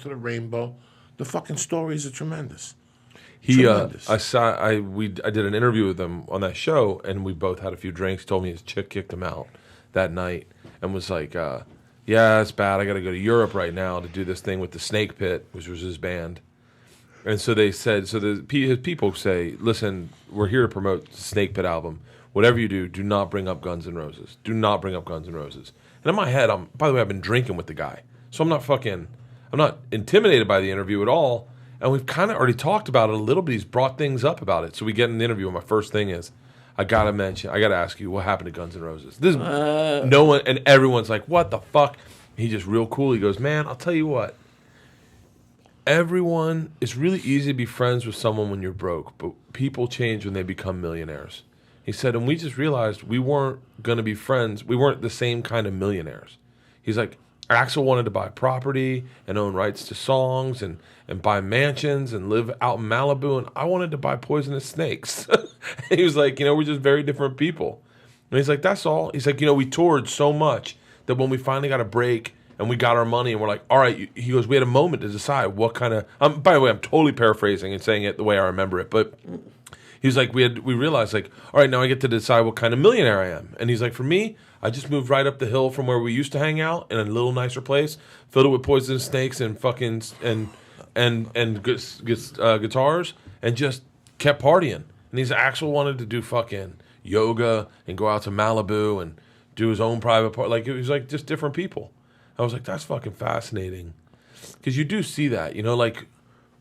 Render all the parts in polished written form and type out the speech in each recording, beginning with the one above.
parts of the rainbow. The fucking stories are tremendous. I did an interview with him on that show, and we both had a few drinks. He told me his chick kicked him out that night and was like, yeah, it's bad. I got to go to Europe right now to do this thing with the Snake Pit, which was his band. And so they said, his people say, listen, we're here to promote the Snake Pit album. Whatever you do, do not bring up Guns N' Roses. Do not bring up Guns N' Roses. And in my head, by the way, I've been drinking with the guy. So I'm not intimidated by the interview at all. And we've kind of already talked about it a little bit. He's brought things up about it. So we get in the interview, and my first thing is, I got to ask you, what happened to Guns N' Roses? No one, and everyone's like, what the fuck? He just real cool. He goes, man, I'll tell you what. It's really easy to be friends with someone when you're broke, but people change when they become millionaires. He said, and we just realized we weren't going to be friends. We weren't the same kind of millionaires. He's like, Axl wanted to buy property and own rights to songs and buy mansions and live out in Malibu, and I wanted to buy poisonous snakes. He was like, we're just very different people. And he's like, that's all. He's like, we toured so much that when we finally got a break and we got our money and we're like, all right, he goes, we had a moment to decide what kind of, by the way, I'm totally paraphrasing and saying it the way I remember it, but he was like, we realized, like, all right, now I get to decide what kind of millionaire I am. And he's like, for me, I just moved right up the hill from where we used to hang out in a little nicer place, filled it with poisonous snakes and fucking and guitars, and just kept partying. And he's Axl wanted to do fucking yoga and go out to Malibu and do his own private part. Like, it was like just different people. I was like, that's fucking fascinating. Because you do see that, like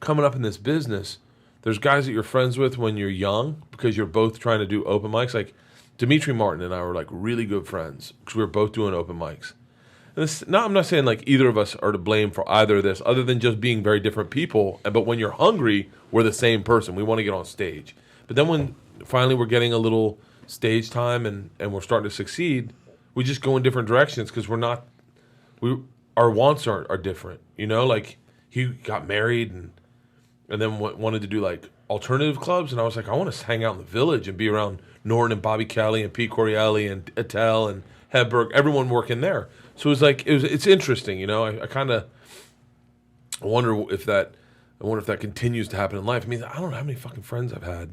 coming up in this business, there's guys that you're friends with when you're young because you're both trying to do open mics. Like Dimitri Martin and I were like really good friends because we were both doing open mics. And I'm not saying like either of us are to blame for either of this other than just being very different people. But when you're hungry, we're the same person. We want to get on stage. But then when finally we're getting a little stage time and we're starting to succeed, we just go in different directions because our wants are different. Like he got married and then wanted to do like alternative clubs, and I was like, I want to hang out in the Village and be around Norton and Bobby Kelly and Pete Corielli and Attell and Hedberg, everyone working there. So it was like it's interesting, I kind of wonder if that continues to happen in life. I mean, I don't know how many fucking friends I've had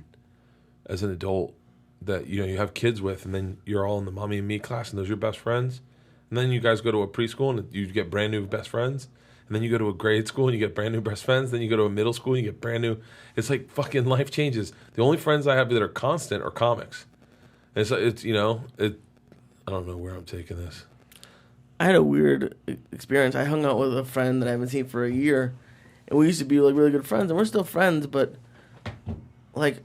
as an adult that you have kids with, and then you're all in the mommy and me class, and those are your best friends, and then you guys go to a preschool and you get brand new best friends. And then you go to a grade school and you get brand new best friends. Then you go to a middle school and you get brand new. It's like fucking life changes. The only friends I have that are constant are comics. And it's I don't know where I'm taking this. I had a weird experience. I hung out with a friend that I haven't seen for a year, and we used to be like really good friends, and we're still friends. But like,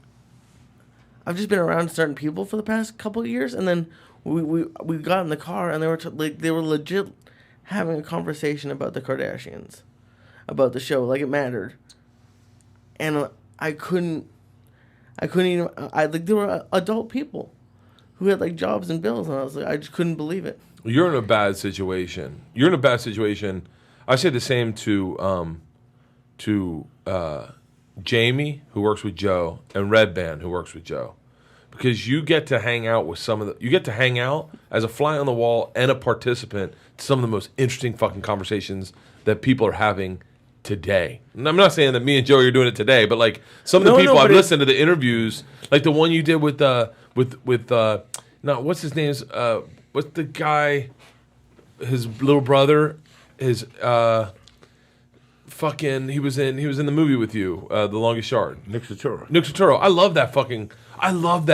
I've just been around certain people for the past couple of years, and then we got in the car and they were legit having a conversation about the Kardashians, about the show, like it mattered. And I couldn't even, they were adult people who had like jobs and bills, and I was like, I just couldn't believe it. You're in a bad situation. I say the same to Jamie, who works with Joe, and Red Band, who works with Joe. Because you get to hang out with you get to hang out as a fly on the wall and a participant to some of the most interesting fucking conversations that people are having today. And I'm not saying that me and Joey are doing it today, but like some of the people I've listened to the interviews, like the one you did with what's his name's what's the guy, his little brother, his fucking he was in the movie with you, The Longest Yard. Nick Turturro. I love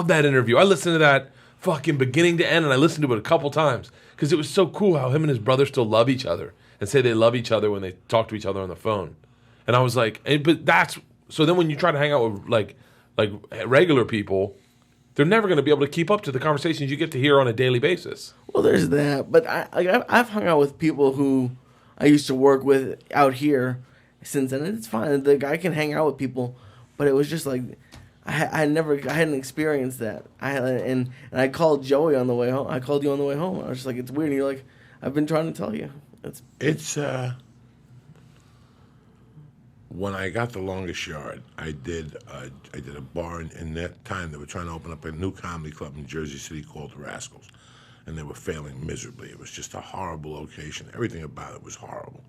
that interview. I listened to that fucking beginning to end, and I listened to it a couple times because it was so cool how him and his brother still love each other and say they love each other when they talk to each other on the phone. And I was like, but that's so. Then when you try to hang out with like regular people, they're never going to be able to keep up to the conversations you get to hear on a daily basis. Well, there's that, but I've hung out with people who I used to work with out here since then. And it's fine. The guy can hang out with people, but it was just like I hadn't experienced that. And I called Joey on the way home. I called you on the way home. I was just like, it's weird. And you're like, I've been trying to tell you. It's when I got The Longest Yard, I did a bar in that time. They were trying to open up a new comedy club in Jersey City called The Rascals, and they were failing miserably. It was just a horrible location. Everything about it was horrible.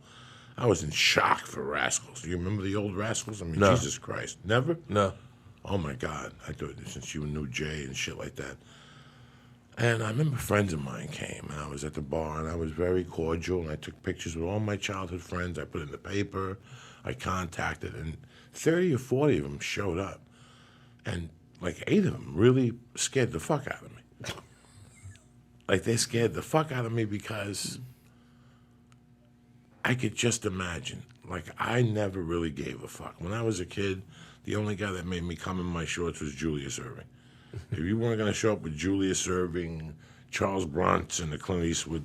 I was in shock for Rascals. Do you remember the old Rascals? I mean, No. Jesus Christ. Never? No. Oh, my God. I thought since you knew Jay and shit like that. And I remember friends of mine came, and I was at the bar, and I was very cordial, and I took pictures with all my childhood friends. I put it in the paper. I contacted, and 30 or 40 of them showed up. And like 8 of them really scared the fuck out of me. Like they scared the fuck out of me because I could just imagine. Like I never really gave a fuck. When I was a kid, the only guy that made me come in my shorts was Julius Erving. If you weren't going to show up with Julius Erving, Charles Bronson, and Clint Eastwood,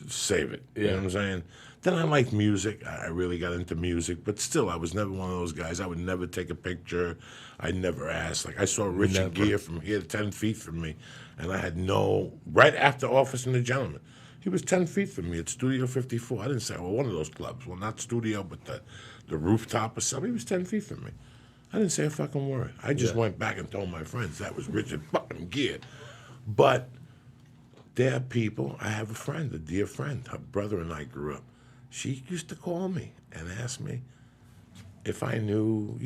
save it. You know what I'm saying? Then I liked music. I really got into music, but still, I was never one of those guys. I would never take a picture. I never asked. Like I saw Richard Gere from here 10 feet from me, and I had right after Office and the Gentleman. He was 10 feet from me at Studio 54. I didn't say, well, one of those clubs. Well, not Studio, but the rooftop or something. He was 10 feet from me. I didn't say a fucking word. I just went back and told my friends that was Richard fucking Gere. But there are people. I have a friend, a dear friend. Her brother and I grew up. She used to call me and ask me if I knew,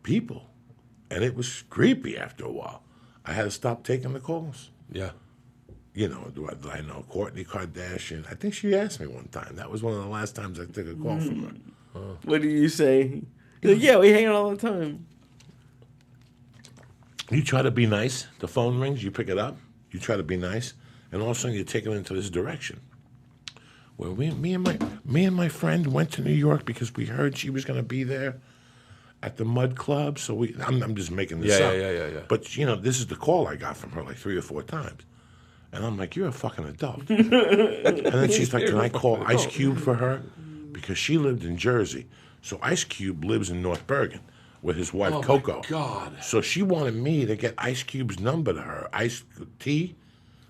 people. And it was creepy after a while. I had to stop taking the calls. Yeah. Do I know Kourtney Kardashian? I think she asked me one time. That was one of the last times I took a call from her. What do you say? You're like, yeah, we hang out all the time. You try to be nice. The phone rings. You pick it up. You try to be nice. And all of a sudden, you're taken into this direction. Well, me and my friend went to New York because we heard she was going to be there at the Mud Club. So I'm just making this up. Yeah. But this is the call I got from her like 3 or 4 times, and I'm like, you're a fucking adult. And then she's like, can I call Ice Cube for her because she lived in Jersey, so Ice Cube lives in North Bergen with his wife Coco. My God. So she wanted me to get Ice Cube's number to her. Ice T.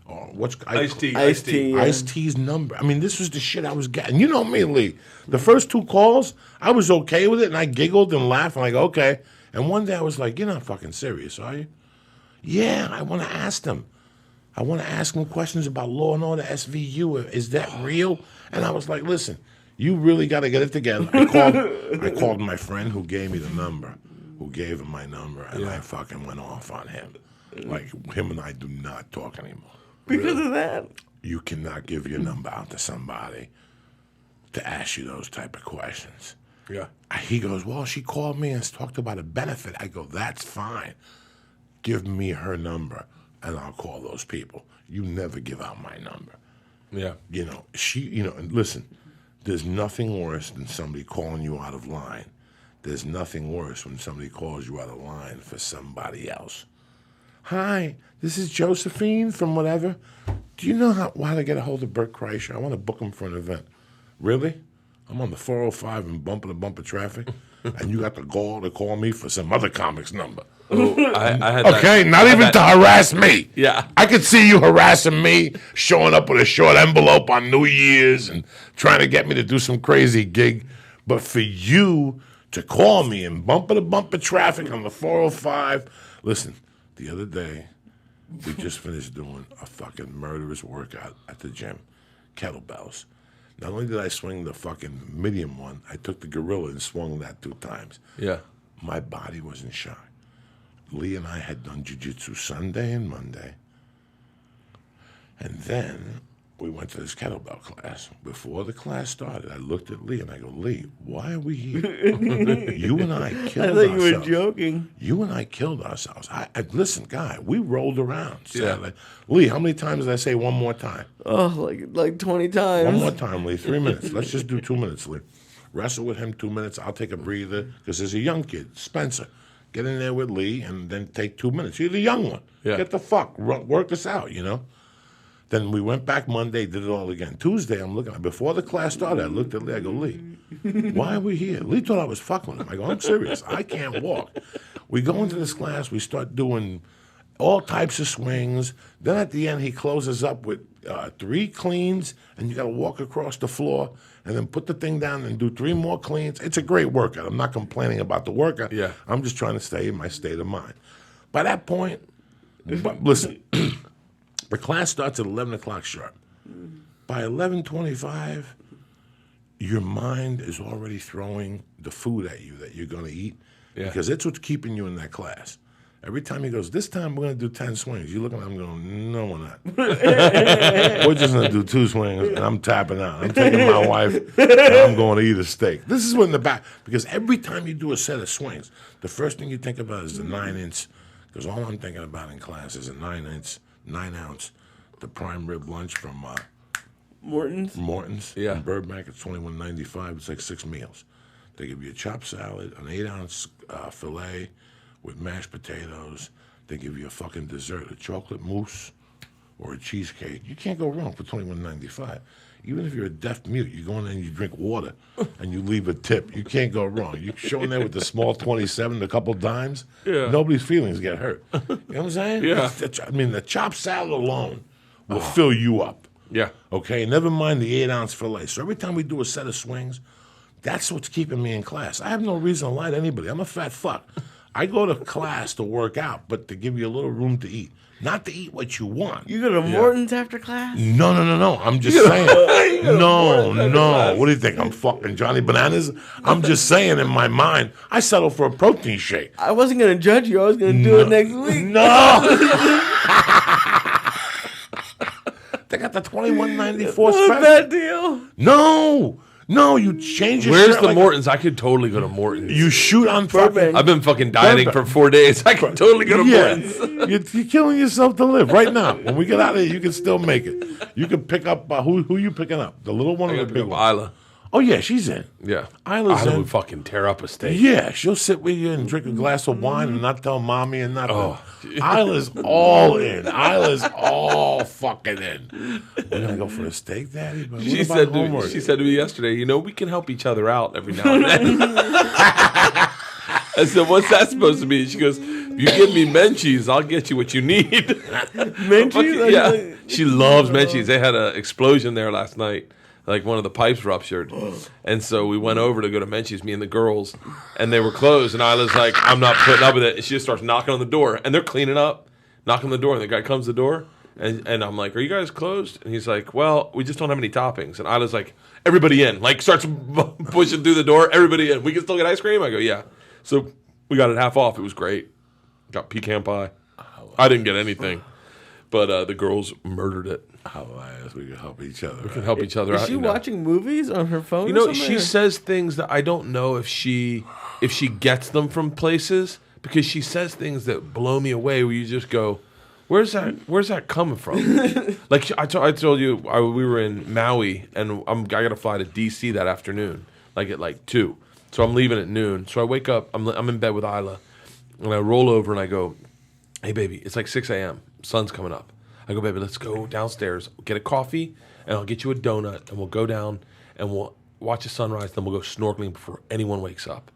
Or what's Ice-T. Ice-T. Ice-T's number. I mean, this was the shit I was getting. You know me, Lee. The first 2 calls, I was okay with it, and I giggled and laughed. I'm like, okay. And one day I was like, you're not fucking serious, are you? Yeah, I want to ask them. I want to ask them questions about Law and Order SVU. Is that real? And I was like, listen, you really got to get it together. I called my friend who gave me the number, who gave him my number, and I fucking went off on him. Like, him and I do not talk anymore. Because of that? You cannot give your number out to somebody to ask you those type of questions. Yeah. He goes, well, she called me and talked about a benefit. I go, that's fine. Give me her number, and I'll call those people. You never give out my number. Yeah. And listen, there's nothing worse than somebody calling you out of line. There's nothing worse when somebody calls you out of line for somebody else. Hi, this is Josephine from whatever. Do you know how to get a hold of Bert Kreischer? I want to book him for an event. Really? I'm on the 405 in bumper-to-bumper traffic, and you got the gall to call me for some other comic's number. Oh, I had Okay, that. not even to harass me. Yeah. I could see you harassing me, showing up with a short envelope on New Year's and trying to get me to do some crazy gig. But for you to call me in bumper-to-bumper traffic on the 405, listen, the other day, we just finished doing a fucking murderous workout at the gym, kettlebells. Not only did I swing the fucking medium one, I took the gorilla and swung that 2 times. Yeah. My body was in shock. Lee and I had done jiu-jitsu Sunday and Monday. And then we went to this kettlebell class. Before the class started, I looked at Lee and I go, Lee, why are we here? You and I killed ourselves. I thought you were joking. You and I killed ourselves. Listen, guy, we rolled around Saturday. Yeah. Lee, how many times did I say one more time? Oh, like 20 times. One more time, Lee. 3 minutes. Let's just do 2 minutes, Lee. Wrestle with him 2 minutes. I'll take a breather because there's a young kid, Spencer. Get in there with Lee and then take 2 minutes. You're the young one. Yeah. Get the fuck. Work us out, Then we went back Monday, did it all again. Tuesday, I'm looking. Before the class started, I looked at Lee. I go, Lee, why are we here? Lee thought I was fucking with him. I go, I'm serious. I can't walk. We go into this class. We start doing all types of swings. Then at the end, he closes up with 3 cleans, and you got to walk across the floor and then put the thing down and do 3 more cleans. It's a great workout. I'm not complaining about the workout. Yeah. I'm just trying to stay in my state of mind. By that point, listen, the class starts at 11 o'clock sharp. By 11:25, your mind is already throwing the food at you that you're going to eat because it's what's keeping you in that class. Every time he goes, this time we're going to do 10 swings. You're looking at him going, no, we're not. We're just going to do 2 swings, and I'm tapping out. I'm taking my wife, and I'm going to eat a steak. This is when the back, because every time you do a set of swings, the first thing you think about is the 9-inch, because all I'm thinking about in class is a 9-ounce, the prime rib lunch from Morton's. Yeah. In Burbank, it's $21.95. It's like 6 meals. They give you a chopped salad, an 8-ounce filet with mashed potatoes. They give you a fucking dessert, a chocolate mousse or a cheesecake. You can't go wrong for $21.95. Even if you're a deaf mute, you go in there and you drink water and you leave a tip. You can't go wrong. You show in there with the small 27, a couple dimes, nobody's feelings get hurt. You know what I'm saying? Yeah. I mean, the chopped salad alone will fill you up. Yeah. Okay, never mind the 8-ounce filet. So every time we do a set of swings, that's what's keeping me in class. I have no reason to lie to anybody. I'm a fat fuck. I go to class to work out, but to give you a little room to eat. Not to eat what you want. You go to Morton's after class? No. I'm just saying. No. What do you think? I'm fucking Johnny Bananas? I'm just saying in my mind, I settle for a protein shake. I wasn't going to judge you. I was going to do it next week. No. They got the $21.94 special. What a bad deal. No, you change your Where's shirt the like Morton's? I could totally go to Morton's. You shoot on Burbank. fucking... I've been fucking dieting for 4 days. I could totally go to Morton's. You're killing yourself to live right now. When we get out of here, you can still make it. You can pick up... who you picking up? The little one I or the gotta big pick up one? Isla. Oh, yeah, she's in. Yeah. Isla's in. would fucking tear up a steak. Yeah, she'll sit with you and drink a glass of wine and not tell mommy and nothing. Isla's all in. Isla's all fucking in. We're going to go for a steak, Daddy? But She said to me yesterday, we can help each other out every now and then. I said, what's that supposed to mean? She goes, if you give me Menchie's, I'll get you what you need. Menchie's? Yeah. She loves Menchie's. They had an explosion there last night. Like one of the pipes ruptured. And so we went over to go to Menchie's, me and the girls, and they were closed. And Isla's like, I'm not putting up with it. And she just starts knocking on the door. And they're cleaning up, knocking on the door. And the guy comes to the door. And I'm like, are you guys closed? And he's like, well, we just don't have any toppings. And Isla's like, everybody in. Like starts pushing through the door. Everybody in. We can still get ice cream? I go, yeah. So we got it half off. It was great. Got pecan pie. I didn't get anything. But the girls murdered it. We can help each other. We can help each other out. Is she watching movies on her phone? She says things that I don't know if she gets them from places, because she says things that blow me away. Where you just go, where's that coming from? Like I told you, we were in Maui, and I got to fly to DC that afternoon, like at 2. So I'm leaving at noon. So I wake up, I'm in bed with Isla, and I roll over and I go, hey baby, it's like 6 a.m. Sun's coming up. I go, baby, let's go downstairs, get a coffee, and I'll get you a donut, and we'll go down, and we'll watch the sunrise, then we'll go snorkeling before anyone wakes up.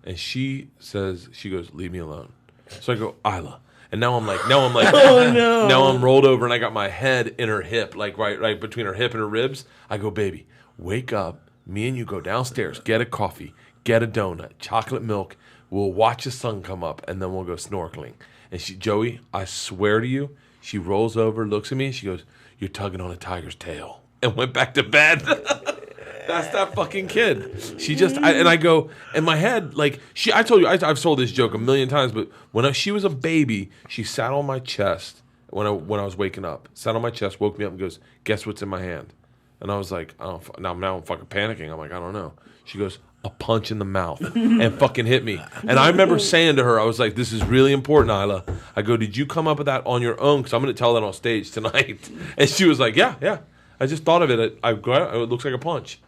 And she goes, leave me alone. So I go, Isla. And now I'm like, oh no. Now I'm rolled over, and I got my head in her hip, like right between her hip and her ribs. I go, baby, wake up. Me and you go downstairs, get a coffee, get a donut, chocolate milk. We'll watch the sun come up, and then we'll go snorkeling. And Joey, I swear to you, she rolls over, looks at me, and she goes, you're tugging on a tiger's tail. And went back to bed. That's that fucking kid. She just, I go, in my head, like, I told you, I've told this joke a million times, but when she was a baby, she sat on my chest when I was waking up. Sat on my chest, woke me up, and goes, guess what's in my hand? And I was like, oh, now I'm fucking panicking. I'm like, I don't know. She goes, a punch in the mouth, and fucking hit me. And I remember saying to her, I was like, this is really important, Isla. I go, did you come up with that on your own? Because I'm going to tell that on stage tonight. And she was like, yeah. I just thought of it. It looks like a punch.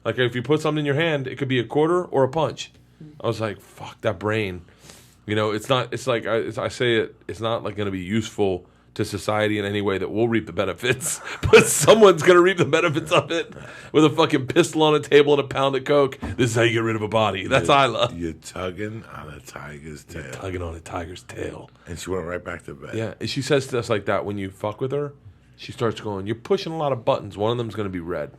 Like if you put something in your hand, it could be a quarter or a punch. I was like, fuck, that brain. It's not, it's like, I say it, it's not like going to be useful to society in any way that will reap the benefits, but someone's going to reap the benefits of it with a fucking pistol on a table and a pound of coke. This is how you get rid of a body. That's Isla. You're tugging on a tiger's tail. Tugging on a tiger's tail. And she went right back to bed. Yeah, and she says to us like that when you fuck with her. She starts going, you're pushing a lot of buttons. One of them's going to be red.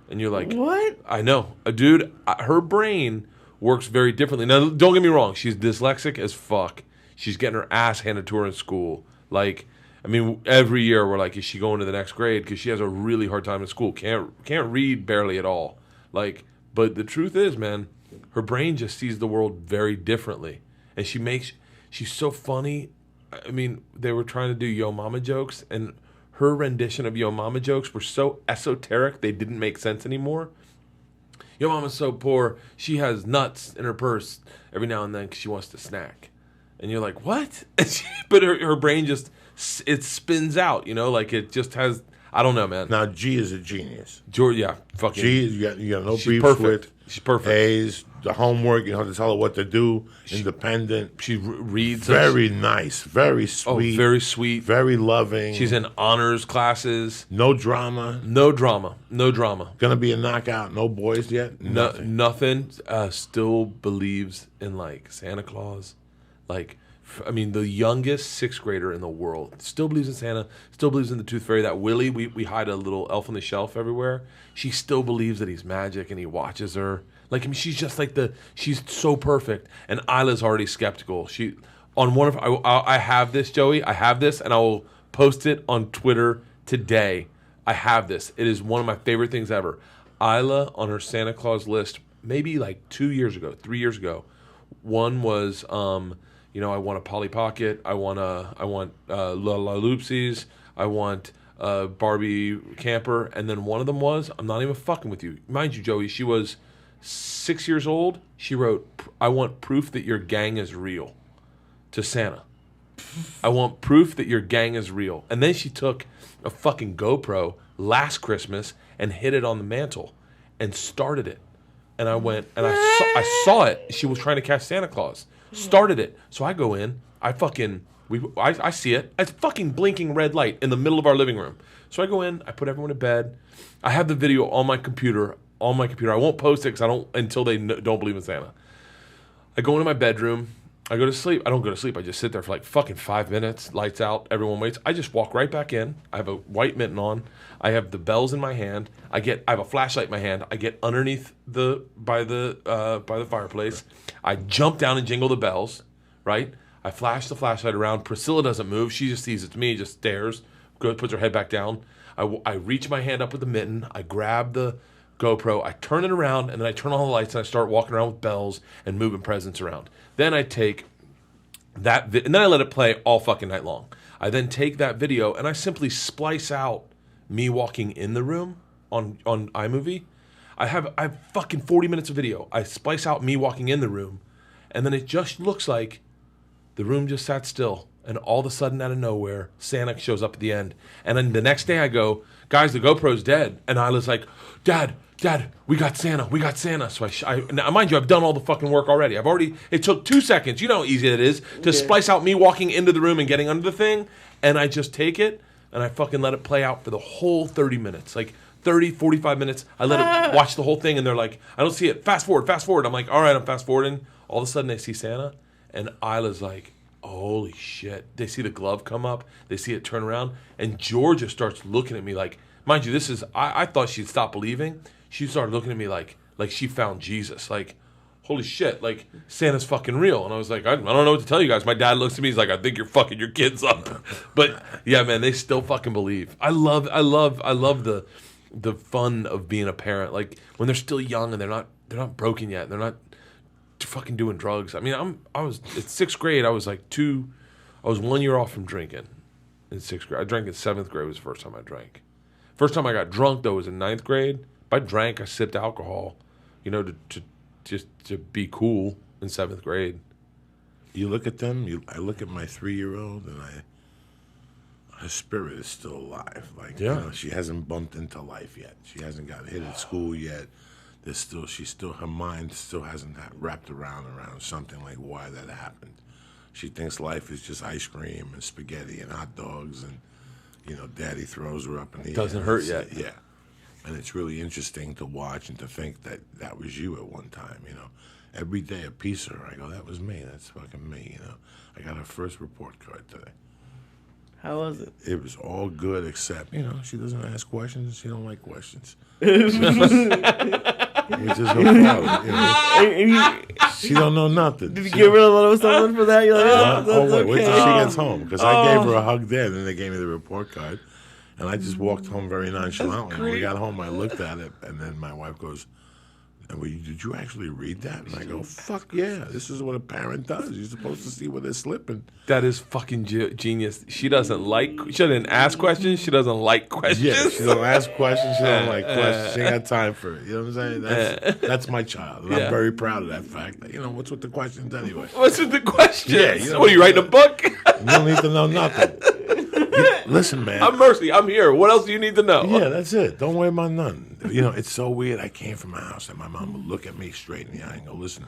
And you're like, what? I know. Dude, her brain works very differently. Now, don't get me wrong. She's dyslexic as fuck. She's getting her ass handed to her in school. Like, I mean, every year we're like, is she going to the next grade? Because she has a really hard time in school. Can't read barely at all. Like, but the truth is, man, her brain just sees the world very differently. And she's so funny. I mean, they were trying to do Yo Mama jokes, and her rendition of Yo Mama jokes were so esoteric they didn't make sense anymore. Yo Mama's so poor, she has nuts in her purse every now and then because she wants to snack. And you're like, what? But her brain just, it spins out, you know? Like, it just has, I don't know, man. Now, G is a genius. George, yeah, fucking. G, you got no she's beefs perfect. with. She's perfect. A's, the homework, you know, to tell her what to do. Independent. She reads. Very nice. Very sweet. Oh, very sweet. Very loving. She's in honors classes. No drama. No drama. No drama. Gonna be a knockout. No boys yet. Nothing. Still believes in, like, Santa Claus. Like, I mean, the youngest 6th grader in the world still believes in Santa, still believes in the Tooth Fairy. That Willie, we hide a little elf on the shelf everywhere. She still believes that he's magic and he watches her. Like, I mean, she's just like she's so perfect. And Isla's already skeptical. I have this, Joey. I have this, and I will post it on Twitter today. I have this. It is one of my favorite things ever. Isla on her Santa Claus list, maybe like 2 years ago, 3 years ago. One was, you know, I want a Polly Pocket. I want La La Loopsies. I want Barbie Camper. And then one of them was, I'm not even fucking with you. Mind you, Joey, she was 6 years old. She wrote, I want proof that your gang is real to Santa. I want proof that your gang is real. And then she took a fucking GoPro last Christmas and hid it on the mantle and started it. And I went, and I saw it. She was trying to catch Santa Claus. Started it. So I go in. I see it. It's fucking blinking red light in the middle of our living room. So I go in. I put everyone to bed. I have the video on my computer. I won't post it because until they don't believe in Santa. I go into my bedroom. I go to sleep. I don't go to sleep. I just sit there for like fucking 5 minutes. Lights out. Everyone waits. I just walk right back in. I have a white mitten on. I have the bells in my hand. I have a flashlight in my hand. I get underneath by the fireplace. I jump down and jingle the bells. Right. I flash the flashlight around. Priscilla doesn't move. She just sees it's me. Just stares. Puts her head back down. I reach my hand up with the mitten. I grab the GoPro. I turn it around, and then I turn on the lights, and I start walking around with bells and moving presents around. Then I take that and then I let it play all fucking night long. I then take that video, and I simply splice out me walking in the room on iMovie. I have fucking 40 minutes of video. I splice out me walking in the room, and then it just looks like the room just sat still. And all of a sudden, out of nowhere, Santa shows up at the end. And then the next day I go, guys, the GoPro's dead. And Isla's like, Dad, we got Santa. So now, mind you, I've done all the fucking work already. It took 2 seconds. You know how easy it is to splice out me walking into the room and getting under the thing. And I just take it and I fucking let it play out for the whole 30 minutes. Like 30, 45 minutes. I let it watch the whole thing, and they're like, I don't see it. Fast forward. I'm like, all right, I'm fast forwarding. All of a sudden, they see Santa, and Isla's like, holy shit. They see the glove come up. They see it turn around. And Georgia starts looking at me like, mind you, I thought she'd stop believing. She started looking at me like she found Jesus. Like, holy shit, like, Santa's fucking real. And I was like, I don't know what to tell you guys. My dad looks at me, he's like, I think you're fucking your kids up. But yeah, man, they still fucking believe. I love the fun of being a parent. Like, when they're still young and they're not broken yet. They're not fucking doing drugs. I mean, at sixth grade, I was 1 year off from drinking in sixth grade. I drank in seventh grade was the first time I drank. First time I got drunk, though, was in ninth grade. If I drank, I sipped alcohol, you know, to be cool in seventh grade. You look at them, I look at my 3-year-old, and her spirit is still alive. Like, yeah. You know, she hasn't bumped into life yet. She hasn't got hit at school yet. Her mind still hasn't wrapped around something like why that happened. She thinks life is just ice cream and spaghetti and hot dogs, and, you know, daddy throws her up in the air. Doesn't hurt yet. Yeah. And it's really interesting to watch and to think that was you at one time, you know. Every day a piece of her, I go, that was me. That's fucking me, you know. I got her first report card today. How was it? It was all good except, you know, she doesn't ask questions. She don't like questions. Which is her problem, you know. She don't know nothing. Did you give her a little something for that? You're like, wait till she gets home. Because I gave her a hug there, and then they gave me the report card. And I just walked home very nonchalantly. When we got home, I looked at it, and then my wife goes, And did you actually read that? And I go, fuck yeah, this is what a parent does. You're supposed to see where they're slipping. That is fucking genius. She doesn't ask questions. She doesn't like questions. Yeah, she don't ask questions. She don't like questions. She ain't got time for it. You know what I'm saying? That's my child. And I'm very proud of that fact. You know, what's with the questions anyway? What's with the questions? Yeah, you know, what, are you writing a book? You don't need to know nothing. Listen, man. I'm Mercy. I'm here. What else do you need to know? Yeah, that's it. Don't worry about nothing. You know, it's so weird. I came from a house and my mom would look at me straight in the eye and go, listen,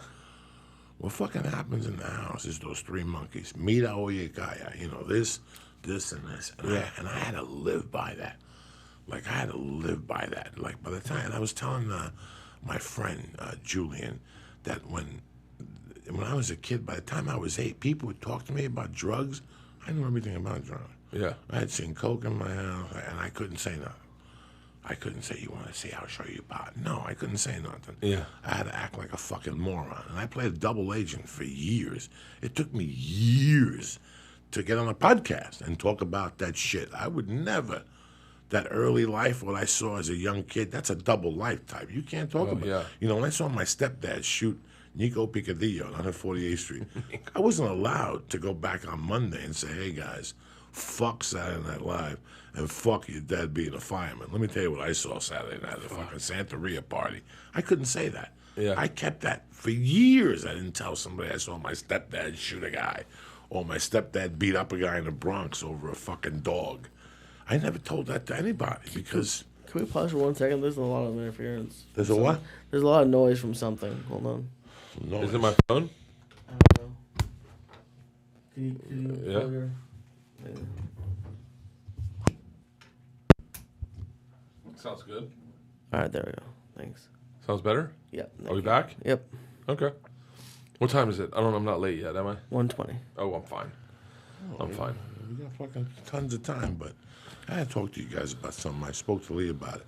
what fucking happens in the house is those three monkeys. Mira, oye, calla. You know, this, and this. And I had to live by that. Like, I had to live by that. Like, by the time, and I was telling my friend, Julian, that when I was a kid, by the time I was 8, people would talk to me about drugs. I knew everything about drugs. Yeah. I had seen coke in my house, and I couldn't say nothing. I couldn't say, you want to see, I'll show you pot. No, I couldn't say nothing. Yeah. I had to act like a fucking moron. And I played a double agent for years. It took me years to get on a podcast and talk about that shit. I would never. That early life, what I saw as a young kid, that's a double life type. You can't talk about it. Yeah. You know, when I saw my stepdad shoot Nico Picadillo on 148th Street, I wasn't allowed to go back on Monday and say, hey, guys, fuck Saturday Night Live and fuck your dad being a fireman. Let me tell you what I saw Saturday night at the fucking Santeria party. I couldn't say that. Yeah. I kept that for years. I didn't tell somebody I saw my stepdad shoot a guy or my stepdad beat up a guy in the Bronx over a fucking dog. I never told that to anybody because... Can we pause for 1 second? There's a lot of interference. There's a what? There's a lot of noise from something. Hold on. No. Is it my phone? I don't know. Can you Yeah. plug your... Sounds good. All right, there we go. Thanks. Sounds better? Yep. Are we back? Yep. Okay. What time is it? I'm not late yet, am I? 1:20. Oh, I'm fine. I'm fine. We got fucking tons of time, but I had to talk to you guys about something. I spoke to Lee about it.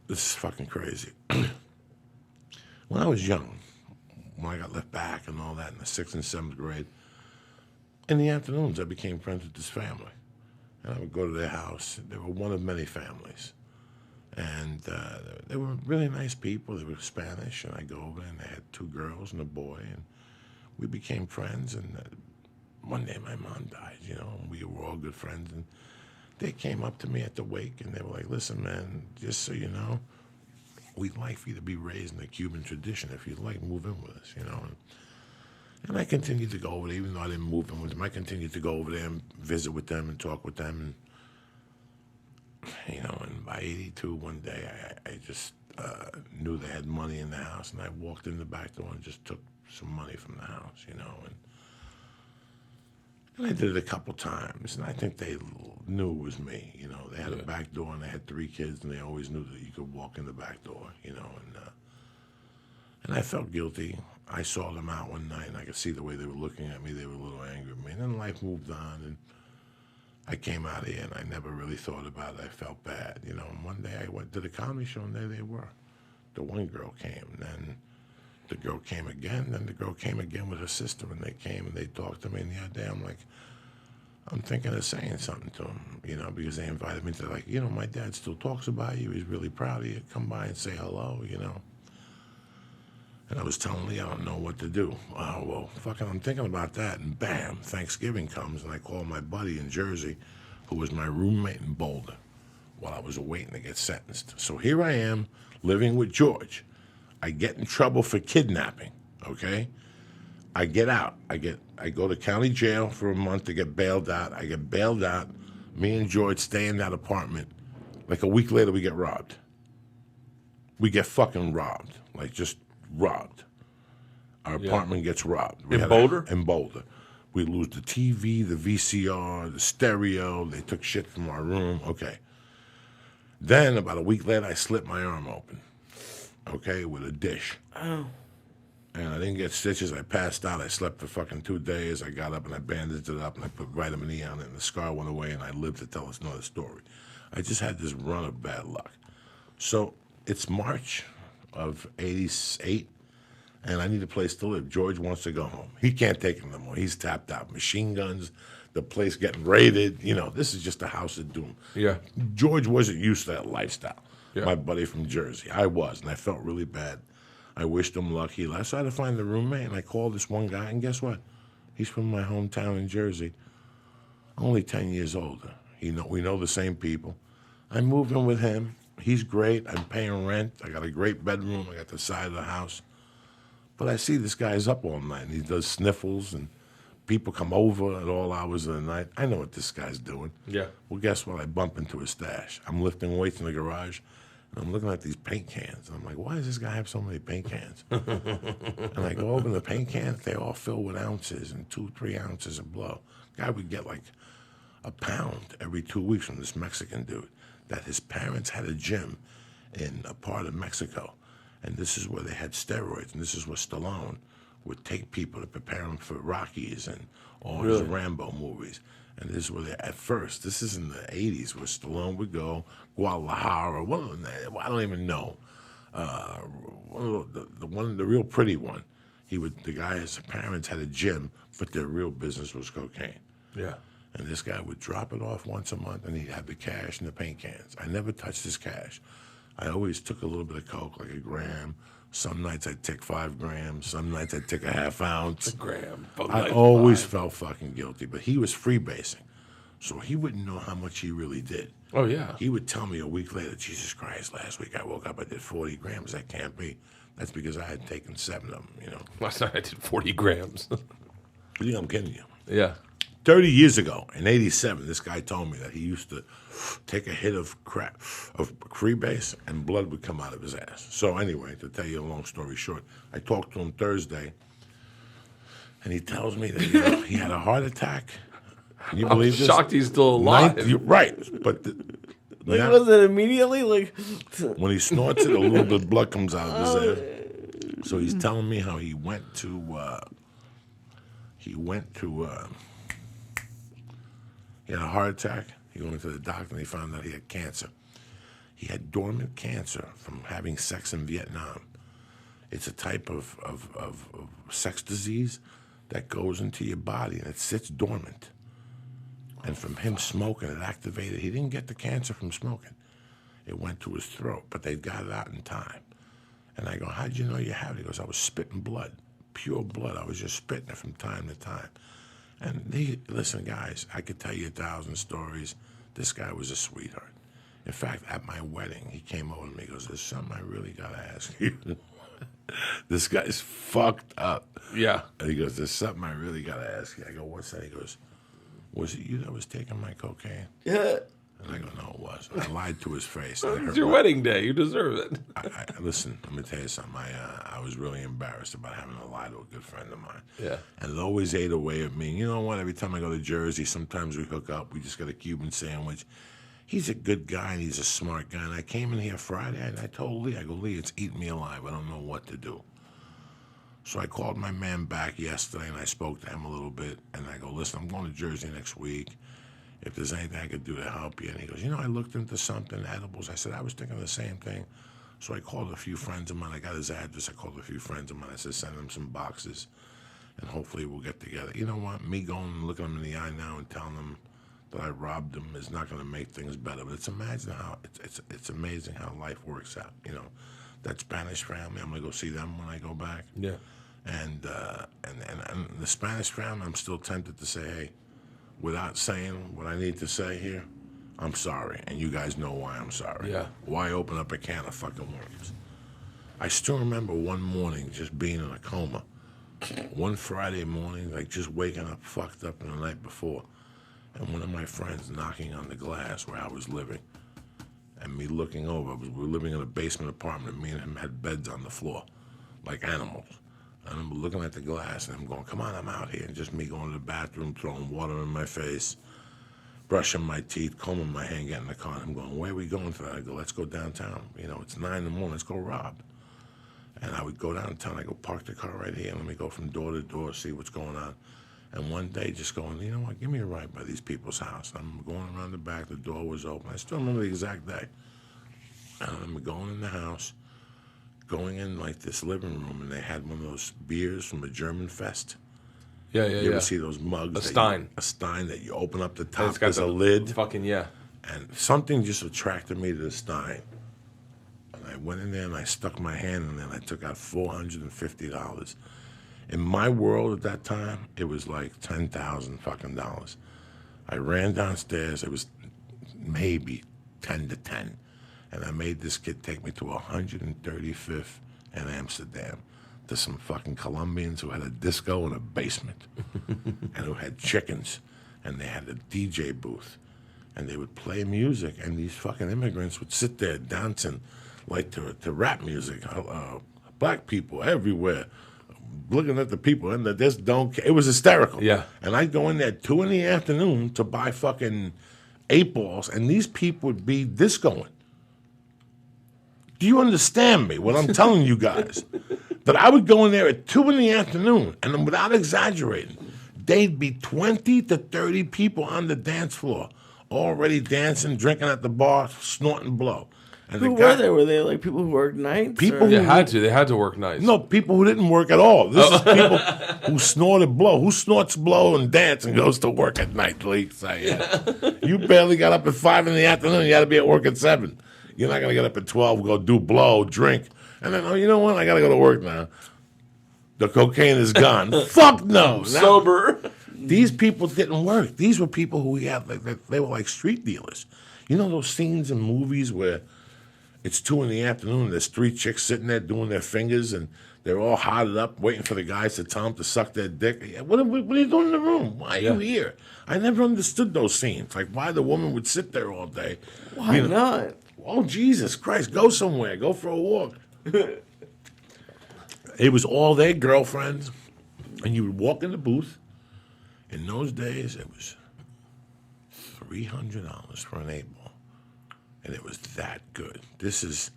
This is fucking crazy. When I was young, when I got left back and all that in the 6th and 7th grade, in the afternoons I became friends with this family. And I would go to their house. They were one of many families. And they were really nice people. They were Spanish. And I go over and they had 2 girls and a boy. And we became friends. And one day my mom died, you know, and we were all good friends. And they came up to me at the wake and they were like, listen, man, just so you know, we'd like for you to be raised in the Cuban tradition. If you'd like, move in with us, you know. And I continued to go over there, even though I didn't move in with them. I continued to go over there and visit with them and talk with them. And, you know, and by 82, one day, I just knew they had money in the house. And I walked in the back door and just took some money from the house, you know. And I did it a couple times. And I think they knew it was me, you know. They had a back door and they had 3 kids. And they always knew that you could walk in the back door, you know. And I felt guilty. I saw them out one night, and I could see the way they were looking at me. They were a little angry at me. And then life moved on, and I came out of here, and I never really thought about it. I felt bad, you know. And one day I went to the comedy show, and there they were. The one girl came, and then the girl came again, then the girl came again with her sister, and they came, and they talked to me. And the other day, I'm like, I'm thinking of saying something to them, you know, because they invited me to, like, you know, my dad still talks about you. He's really proud of you. Come by and say hello, you know. And I was telling Lee, I don't know what to do. Well, fucking, I'm thinking about that, and bam, Thanksgiving comes, and I call my buddy in Jersey, who was my roommate in Boulder, while I was waiting to get sentenced. So here I am, living with George. I get in trouble for kidnapping, okay? I get out. I go to county jail for a month to get bailed out. I get bailed out. Me and George stay in that apartment. Like a week later, we get robbed. We get fucking robbed, like just robbed. Our apartment gets robbed. In Boulder? In Boulder. We lose the TV, the VCR, the stereo. They took shit from our room. Okay. Then, about a week later, I slit my arm open, okay, with a dish. Oh. And I didn't get stitches. I passed out. I slept for fucking 2 days. I got up and I bandaged it up and I put vitamin E on it and the scar went away and I lived to tell us another story. I just had this run of bad luck. So it's March of 88 and I need a place to live. George wants to go home. He can't take it no more. He's tapped out. Machine guns, the place getting raided. You know, this is just a house of doom. Yeah. George wasn't used to that lifestyle. my buddy from Jersey. I was, and I felt really bad. I wished him luck. I tried to find a roommate, and I called this one guy, and guess what? He's from my hometown in Jersey, only 10 years older. We know the same people. I moved in with him. He's great. I'm paying rent. I got a great bedroom. I got the side of the house. But I see this guy's up all night, and he does sniffles, and people come over at all hours of the night. I know what this guy's doing. Yeah. Well, guess what? I bump into his stash. I'm lifting weights in the garage, and I'm looking at these paint cans. And I'm like, why does this guy have so many paint cans? And I go open the paint cans. They all fill with ounces and 2-3 ounces of blow. Guy would get like a pound every 2 weeks from this Mexican dude that his parents had a gym in a part of Mexico. And this is where they had steroids, and this is where Stallone would take people to prepare them for Rockies and all his Rambo movies. And this is where this is in the 80s, where Stallone would go, Guadalajara, I don't even know. The real pretty one. The guy's parents had a gym, but their real business was cocaine. Yeah. And this guy would drop it off once a month, and he'd have the cash in the paint cans. I never touched his cash. I always took a little bit of coke, like a gram. Some nights I'd take 5 grams. Some nights I'd take a half ounce. A gram. I always felt fucking guilty, but he was freebasing, so he wouldn't know how much he really did. Oh, yeah. He would tell me a week later, Jesus Christ, last week I woke up, I did 40 grams. That can't be. That's because I had taken 7 of them, Last night I did 40 grams. You think I'm kidding you? Yeah. 30 years ago, in 87, this guy told me that he used to take a hit of freebase, and blood would come out of his ass. So anyway, to tell you a long story short, I talked to him Thursday, and he tells me that he had a heart attack. Can you believe this? I'm shocked he's still alive. Right, but was it immediately when he snorts it, a little bit of blood comes out of his ass. So he's telling me how he went to he had a heart attack. He went to the doctor, and they found out he had cancer. He had dormant cancer from having sex in Vietnam. It's a type of sex disease that goes into your body, and it sits dormant. And from him smoking, it activated. He didn't get the cancer from smoking. It went to his throat, but they got it out in time. And I go, how'd you know you had it? He goes, I was spitting blood, pure blood. I was just spitting it from time to time. And listen, guys, I could tell you 1,000 stories. This guy was a sweetheart. In fact, at my wedding, he came over to me and goes, there's something I really got to ask you. This guy's fucked up. Yeah. And he goes, there's something I really got to ask you. I go, what's that? He goes, was it you that was taking my cocaine? Yeah. And I go, no, it wasn't. I lied to his face. It's your wedding day. You deserve it. Listen, let me tell you something. I was really embarrassed about having to lie to a good friend of mine. Yeah. And it always ate away at me. You know what? Every time I go to Jersey, sometimes we hook up. We just got a Cuban sandwich. He's a good guy, and he's a smart guy. And I came in here Friday, and I told Lee, Lee, it's eating me alive. I don't know what to do. So I called my man back yesterday, and I spoke to him a little bit. And I go, listen, I'm going to Jersey next week. If there's anything I could do to help you. And he goes, I looked into something, edibles. I said, I was thinking the same thing. So I called a few friends of mine. I got his address. I called a few friends of mine. I said, send him some boxes, and hopefully we'll get together. You know what? Me going and looking him in the eye now and telling him that I robbed him is not going to make things better. But it's amazing how life works out. That Spanish family, I'm going to go see them when I go back. Yeah. And the Spanish family, I'm still tempted to say, hey, without saying what I need to say here, I'm sorry. And you guys know why I'm sorry. Yeah. Why open up a can of fucking worms? I still remember one morning just being in a coma. One Friday morning, like just waking up fucked up in the night before. And one of my friends knocking on the glass where I was living. And me looking over, we were living in a basement apartment. Me and him had beds on the floor, like animals. And I'm looking at the glass, and I'm going, come on, I'm out here. And just me going to the bathroom, throwing water in my face, brushing my teeth, combing my hair, and getting in the car. And I'm going, where are we going tonight? I go, let's go downtown. It's 9 in the morning. Let's go rob. And I would go downtown. I go, park the car right here. And let me go from door to door, see what's going on. And one day just going, you know what, give me a ride by these people's house. And I'm going around the back. The door was open. I still remember the exact day. And I'm going in the house, going in like this living room, and they had one of those beers from a German fest. Yeah. You ever see those mugs? A Stein. A Stein that you open up the top. It's got There's a lid. Fucking yeah. And something just attracted me to the Stein. went in there and I stuck my hand in there and I took out $450. In my world at that time, it was like $10,000 fucking dollars. I ran downstairs. It was maybe 10 to 10. And I made this kid take me to 135th and Amsterdam to some fucking Colombians who had a disco in a basement and who had chickens. And they had a DJ booth. And they would play music. And these fucking immigrants would sit there dancing like to rap music. Black people everywhere looking at the people. And they just don't care. It was hysterical. Yeah. And I'd go in there at 2 PM to buy fucking 8 balls. And these people would be discoing. Do you understand me, what I'm telling you guys? That I would go in there at 2 PM, and then without exaggerating, they'd be 20 to 30 people on the dance floor, already dancing, drinking at the bar, snorting blow. And Who were they? Were they like people who worked nights? People They had to work nights. No, people who didn't work at all. This is people who snorted blow. Who snorts blow and dance and goes to work at night, Leaks? You barely got up at 5 PM. You got to be at work at 7. You're not going to get up at 12, go do blow, drink, and then, oh, you know what? I got to go to work now. The cocaine is gone. Fuck no. Sober. These people didn't work. These were people who we had, they were like street dealers. You know those scenes in movies where it's 2 PM, there's 3 chicks sitting there doing their fingers, and they're all hotted up, waiting for the guys to tell them to suck their dick. What are you doing in the room? Why are you here? I never understood those scenes. Like, why the woman would sit there all day. Why not? Oh, Jesus Christ, go somewhere. Go for a walk. It was all their girlfriends, and you would walk in the booth. In those days, it was $300 for an 8 ball, and it was that good. This is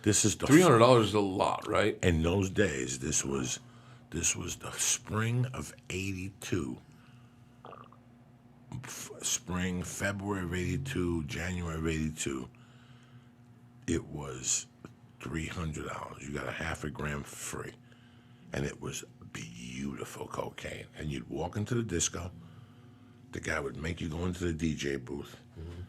the $300 is a lot, right? In those days, this was the spring of '82. Spring, February of '82, January of '82. It was $300. You got a half a gram for free. And it was beautiful cocaine. And you'd walk into the disco. The guy would make you go into the DJ booth. Mm-hmm.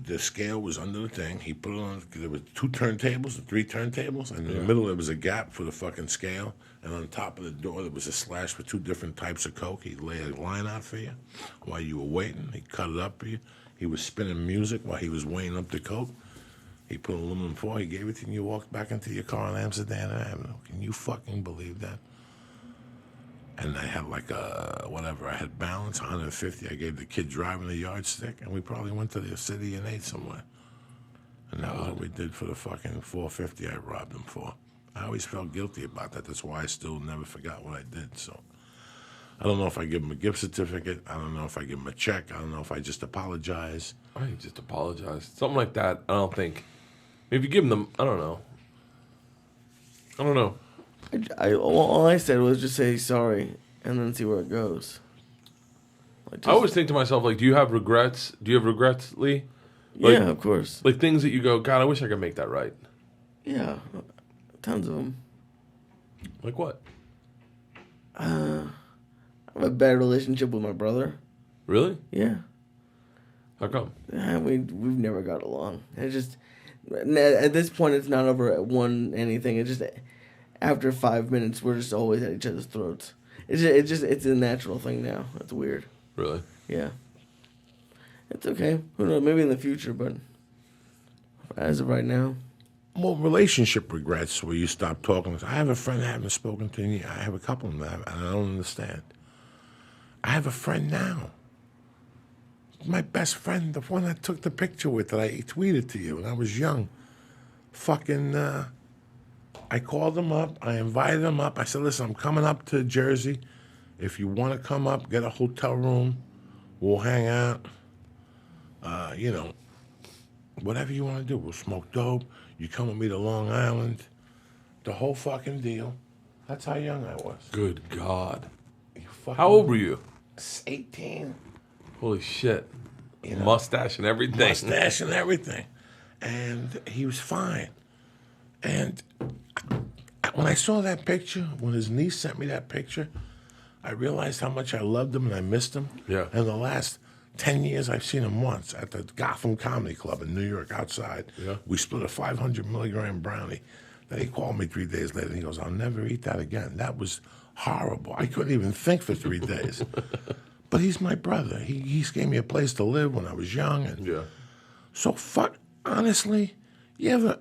The scale was under the thing. He put it on, there were 2 turntables and 3 turntables. And in the middle, there was a gap for the fucking scale. And on top of the door, there was a slash for 2 different types of coke. He'd lay a line out for you while you were waiting. He'd cut it up for you. He was spinning music while he was weighing up the coke. He put aluminum foil. He gave it to you, and you walked back into your car on Amsterdam Avenue. Can you fucking believe that? And I had like I had balance, 150. I gave the kid driving the yardstick, and we probably went to the city and ate somewhere. And that was what we did for the fucking $450 I robbed him for. I always felt guilty about that. That's why I still never forgot what I did. So I don't know if I give him a gift certificate. I don't know if I give him a check. I don't know if I just apologize. I just apologize. Something like that, I don't think. If you give them, I don't know. All I said was just say sorry and then see where it goes. I always think to myself, like, do you have regrets? Do you have regrets, Lee? Like, yeah, of course. Like things that you go, God, I wish I could make that right. Yeah, tons of them. Like what? I have a bad relationship with my brother. Really? Yeah. How come? We've never got along. It's just at this point it's not over at anything. It's just after 5 minutes we're just always at each other's throats. It's a natural thing now. It's weird. Really? Yeah. It's okay. Who knows? Maybe in the future, but as of right now. Well, relationship regrets where you stop talking. I have a friend I haven't spoken to in years. I have a couple of them, and I don't understand. I have a friend now. My best friend, the one I took the picture with that I tweeted to you when I was young. Fucking, I called him up. I invited him up. I said, listen, I'm coming up to Jersey. If you want to come up, get a hotel room. We'll hang out. Whatever you want to do. We'll smoke dope. You come with me to Long Island. The whole fucking deal. That's how young I was. Good God. How old were you? 18. Holy shit. Mustache and everything. Mustache and everything. And he was fine. And when I saw that picture, when his niece sent me that picture, I realized how much I loved him and I missed him. Yeah. And the last 10 years, I've seen him once at the Gotham Comedy Club in New York outside. Yeah. We split a 500 milligram brownie. Then he called me 3 days later and he goes, I'll never eat that again. That was horrible. I couldn't even think for 3 days. But he's my brother. He gave me a place to live when I was young. And Yeah. so honestly, you ever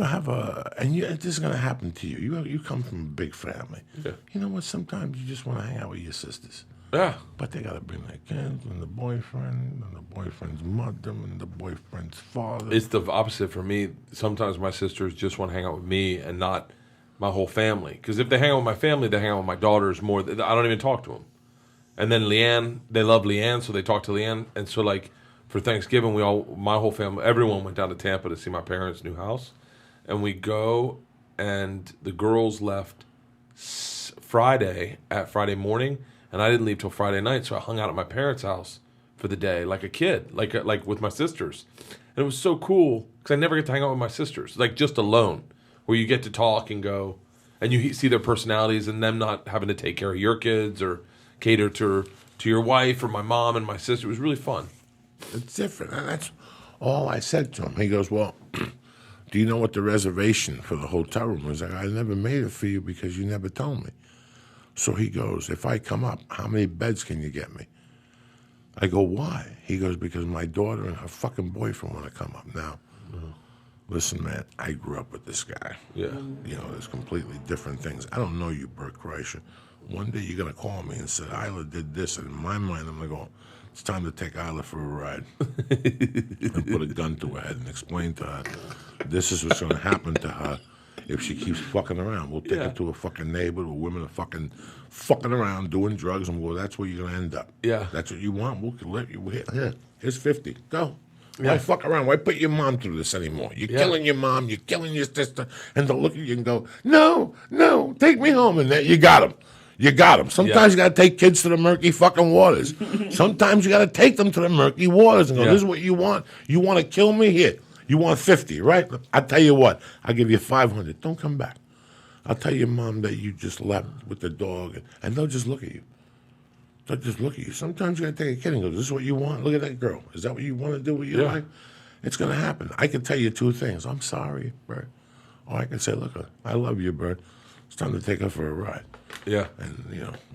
have this is gonna happen to you. You come from a big family. Yeah. You know what? Sometimes you just want to hang out with your sisters. Yeah. But they gotta bring their kids and the boyfriend and the boyfriend's mother and the boyfriend's father. It's the opposite for me. Sometimes my sisters just want to hang out with me and not my whole family. Because if they hang out with my family, they hang out with my daughters more. I don't even talk to them. And then Leanne, they love Leanne, so they talk to Leanne. And so, like, for Thanksgiving, my whole family, everyone went down to Tampa to see my parents' new house. And we go, and the girls left Friday morning, and I didn't leave till Friday night, so I hung out at my parents' house for the day, like a kid, like with my sisters. And it was so cool, because I never get to hang out with my sisters, like just alone, where you get to talk and go, and you see their personalities, and them not having to take care of your kids or cater to your wife or my mom and my sister. It was really fun. It's different. And that's all I said to him. He goes, well, do you know what the reservation for the hotel room was? I never made it for you because you never told me. So he goes, if I come up, how many beds can you get me? I go, why? He goes, because my daughter and her fucking boyfriend want to come up. Now, listen, man, I grew up with this guy. Yeah. You know, there's completely different things. I don't know you, Bert Kreischer. One day you're going to call me and say, Isla did this. And in my mind, I'm going to go, it's time to take Isla for a ride. And put a gun to her head and explain to her, this is what's going to happen to her if she keeps fucking around. We'll take her to a fucking neighborhood where women are fucking around, doing drugs, and well, that's where you're going to end up. Yeah. That's what you want. We'll let you, here, here's 50. Go. Why fuck around? Why put your mom through this anymore? You're killing your mom. You're killing your sister. And they'll look at you and go, no, take me home. And then you got him. You got them. Sometimes you got to take kids to the murky fucking waters. Sometimes you got to take them to the murky waters and go, this is what you want. You want to kill me? Here. You want 50, right? I'll tell you what. I'll give you 500. Don't come back. I'll tell your mom that you just left with the dog. And they'll just look at you. They'll just look at you. Sometimes you got to take a kid and go, this is what you want? Look at that girl. Is that what you want to do with your life? It's going to happen. I can tell you two things. I'm sorry, Bert. Or I can say, look, I love you, Bert. It's time to take her for a ride. Yeah. And,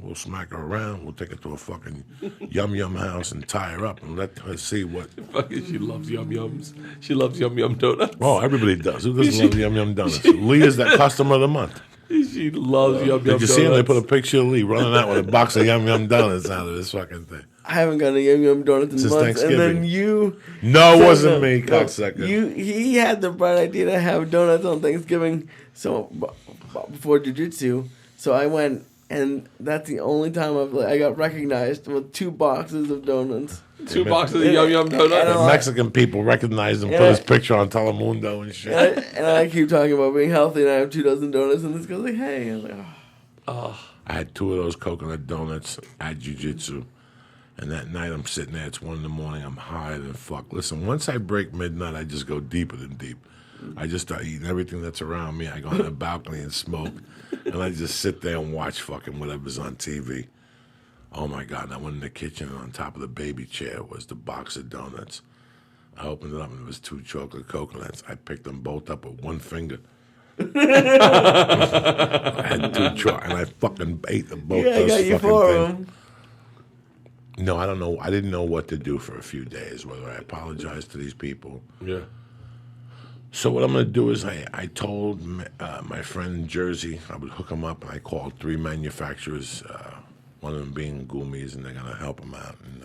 we'll smack her around. We'll take her to a fucking yum-yum house and tie her up and let her see what... She loves yum-yums. She loves yum-yum donuts. Oh, everybody does. Who doesn't love yum-yum donuts? Leah's the customer of the month. She loves yum-yum donuts. Did you see him? They put a picture of Lee running out with a box of yum-yum donuts out of this fucking thing. I haven't gotten a yum-yum donut in Since months. Thanksgiving. And then you... No, it wasn't me, cocksucker. He had the bright idea to have donuts on Thanksgiving before Jiu-Jitsu. So I went, and that's the only time I got recognized with 2 boxes of donuts. 2 boxes of yum-yum donuts. And Mexican people recognized him, put his picture on Telemundo and shit. And I keep talking about being healthy, and I have 2 dozen donuts, and this guy's like, hey. I was like, oh. I had 2 of those coconut donuts at Jiu-Jitsu. And that night I'm sitting there, it's 1 a.m, I'm high than fuck. Listen, once I break midnight, I just go deeper than deep. I just start eating everything that's around me. I go on the balcony and smoke. And I just sit there and watch fucking whatever's on TV. Oh my God, and I went in the kitchen and on top of the baby chair was the box of donuts. I opened it up and there was 2 chocolate coconuts. I picked them both up with 1 finger. I had 2 chocolate, and I fucking ate them both. I got you 4 of them. No, I don't know. I didn't know what to do for a few days, whether I apologize to these people. Yeah. So what I'm going to do is I told my friend in Jersey I would hook him up, and I called 3 manufacturers, one of them being Goomies, and they're going to help him out and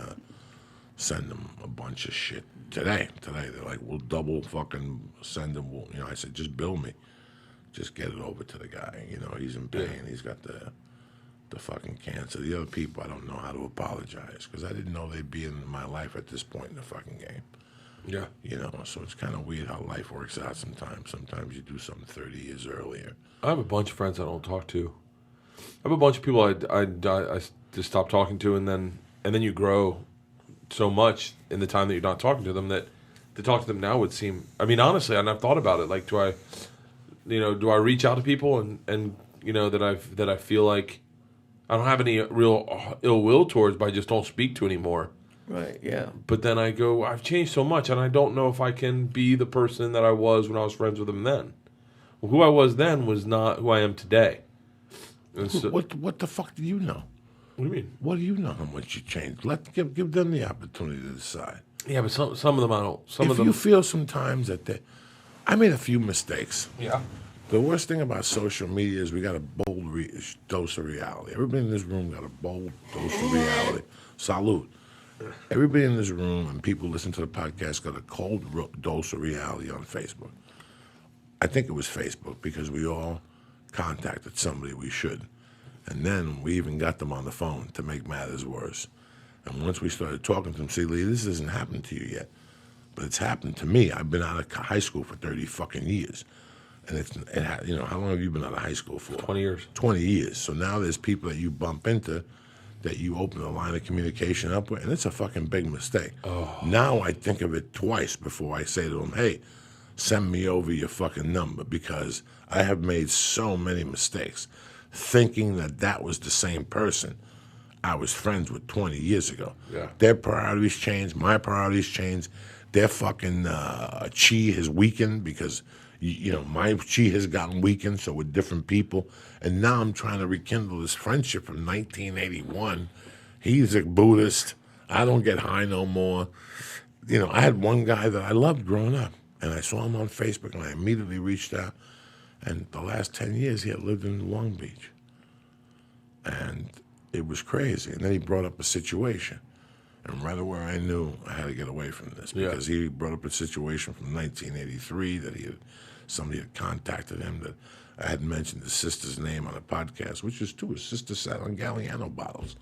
send them a bunch of shit today. They're like, we'll double fucking send them. I said, just bill me. Just get it over to the guy. He's in pain. He's got the fucking cancer. The other people, I don't know how to apologize because I didn't know they'd be in my life at this point in the fucking game. Yeah. So it's kind of weird how life works out sometimes. Sometimes you do something 30 years earlier. I have a bunch of friends I don't talk to. I have a bunch of people I just stop talking to, and then you grow so much in the time that you're not talking to them that to talk to them now would seem. I mean, honestly, and I've thought about it. Like, do I reach out to people and that I feel like I don't have any real ill will towards, but I just don't speak to anymore. Right, yeah. But then I go, I've changed so much, and I don't know if I can be the person that I was when I was friends with him then. Well, who I was then was not who I am today. And so, What the fuck do you know? What do you mean? What do you know how much you changed? Give them the opportunity to decide. Yeah, but some of them I don't. If you feel sometimes that I made a few mistakes. Yeah. The worst thing about social media is we got a bold dose of reality. Everybody in this room got a bold dose of reality. Salute. Everybody in this room and people listen to the podcast got a cold dose of reality on Facebook. I think it was Facebook because we all contacted somebody we shouldn't. And then we even got them on the phone to make matters worse. And once we started talking to them, see, Lee, this hasn't happened to you yet. But it's happened to me. I've been out of high school for 30 fucking years. And how long have you been out of high school for? 20 years. 20 years. So now there's people that you bump into that you open a line of communication up with, and it's a fucking big mistake. Oh. Now I think of it twice before I say to them, hey, send me over your fucking number, because I have made so many mistakes thinking that was the same person I was friends with 20 years ago. Yeah. Their priorities changed. My priorities changed. Their fucking chi has weakened because, my chi has gotten weakened, so with different people. And now I'm trying to rekindle this friendship from 1981. He's a Buddhist. I don't get high no more. I had one guy that I loved growing up, and I saw him on Facebook, and I immediately reached out. And the last 10 years, he had lived in Long Beach. And it was crazy. And then he brought up a situation. And right away, I knew I had to get away from this, because he brought up a situation from 1983 that somebody had contacted him that I had mentioned his sister's name on a podcast, which is true. His sister sat on Galliano bottles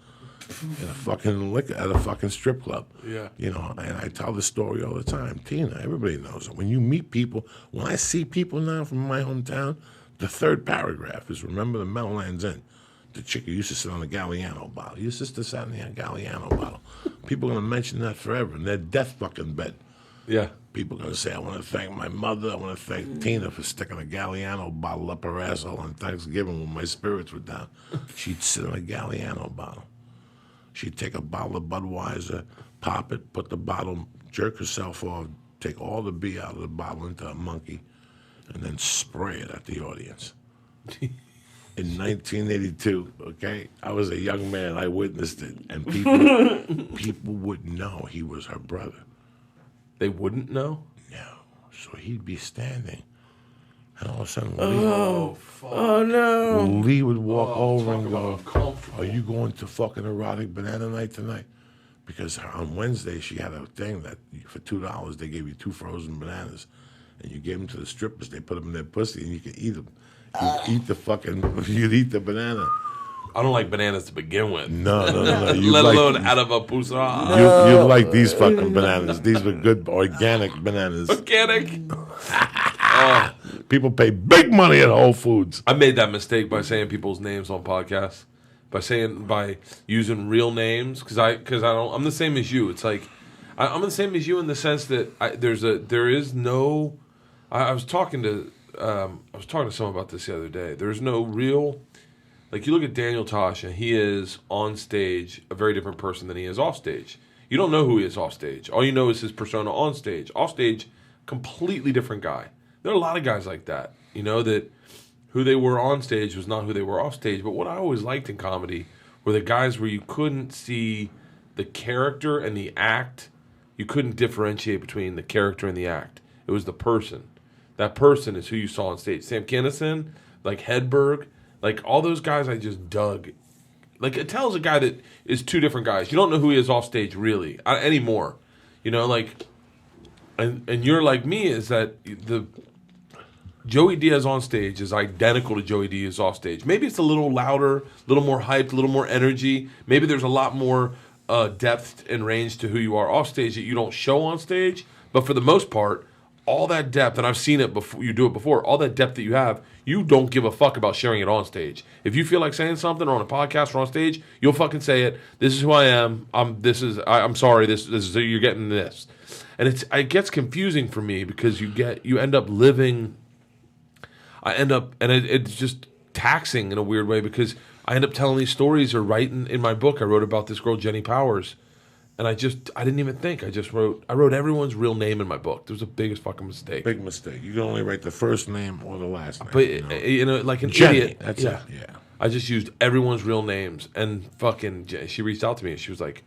in a fucking at a fucking strip club. Yeah. And I tell this story all the time. Tina, everybody knows it. When you meet people, when I see people now from my hometown, the third paragraph is, remember the Meadowlands Inn. The chick who used to sit on the Galliano bottle. Your sister sat on the Galliano bottle. People are going to mention that forever in their death fucking bed. Yeah. People are going to say, I want to thank my mother. I want to thank Tina for sticking a Galliano bottle up her asshole on Thanksgiving when my spirits were down. She'd sit on a Galliano bottle. She'd take a bottle of Budweiser, pop it, put the bottle, jerk herself off, take all the beer out of the bottle into a monkey, and then spray it at the audience. In 1982, okay, I was a young man. I witnessed it, and people wouldn't know he was her brother. They wouldn't know? No. So he'd be standing, and all of a sudden, Lee would walk over and go, "Are you going to fucking erotic banana night tonight?" Because on Wednesday she had a thing that for $2 they gave you 2 frozen bananas, and you gave them to the strippers. They put them in their pussy, and you could eat them. You'd eat the banana. I don't like bananas to begin with. No. Let alone out of a pusa. You like these fucking bananas. These were good organic bananas. Organic? People pay big money at Whole Foods. I made that mistake by saying people's names on podcasts. By using real names. Because I'm the same as you. It's like, I'm the same as you in the sense that there is no, I was talking to someone about this the other day. There's no real, like, you look at Daniel Tosh, and he is on stage a very different person than he is off stage. You don't know who he is off stage. All you know is his persona on stage. Off stage, completely different guy. There are a lot of guys like that, that who they were on stage was not who they were off stage. But what I always liked in comedy were the guys where you couldn't see the character and the act. You couldn't differentiate between the character and the act. It was the person. That person is who you saw on stage. Sam Kinison, like Hedberg, like all those guys I just dug. Like, it tells a guy that is two different guys. You don't know who he is off stage really anymore. And you're like me, is that the Joey Diaz on stage is identical to Joey Diaz off stage. Maybe it's a little louder, a little more hyped, a little more energy. Maybe there's a lot more depth and range to who you are off stage that you don't show on stage. But for the most part, all that depth, and I've seen it before, you do it before, all that depth that you have, you don't give a fuck about sharing it on stage. If you feel like saying something or on a podcast or on stage, you'll fucking say it. This is who I am. I'm sorry. This is you're getting this. And it gets confusing for me because you end up living. It's just, taxing in a weird way because I end up telling these stories or writing in my book. I wrote about this girl, Jenny Powers. And I didn't even think. I wrote everyone's real name in my book. It was the biggest fucking mistake. Big mistake. You can only write the first name or the last name. But, like an Jenny, idiot. that's it, yeah. I just used everyone's real names. And fucking, she reached out to me and she was like,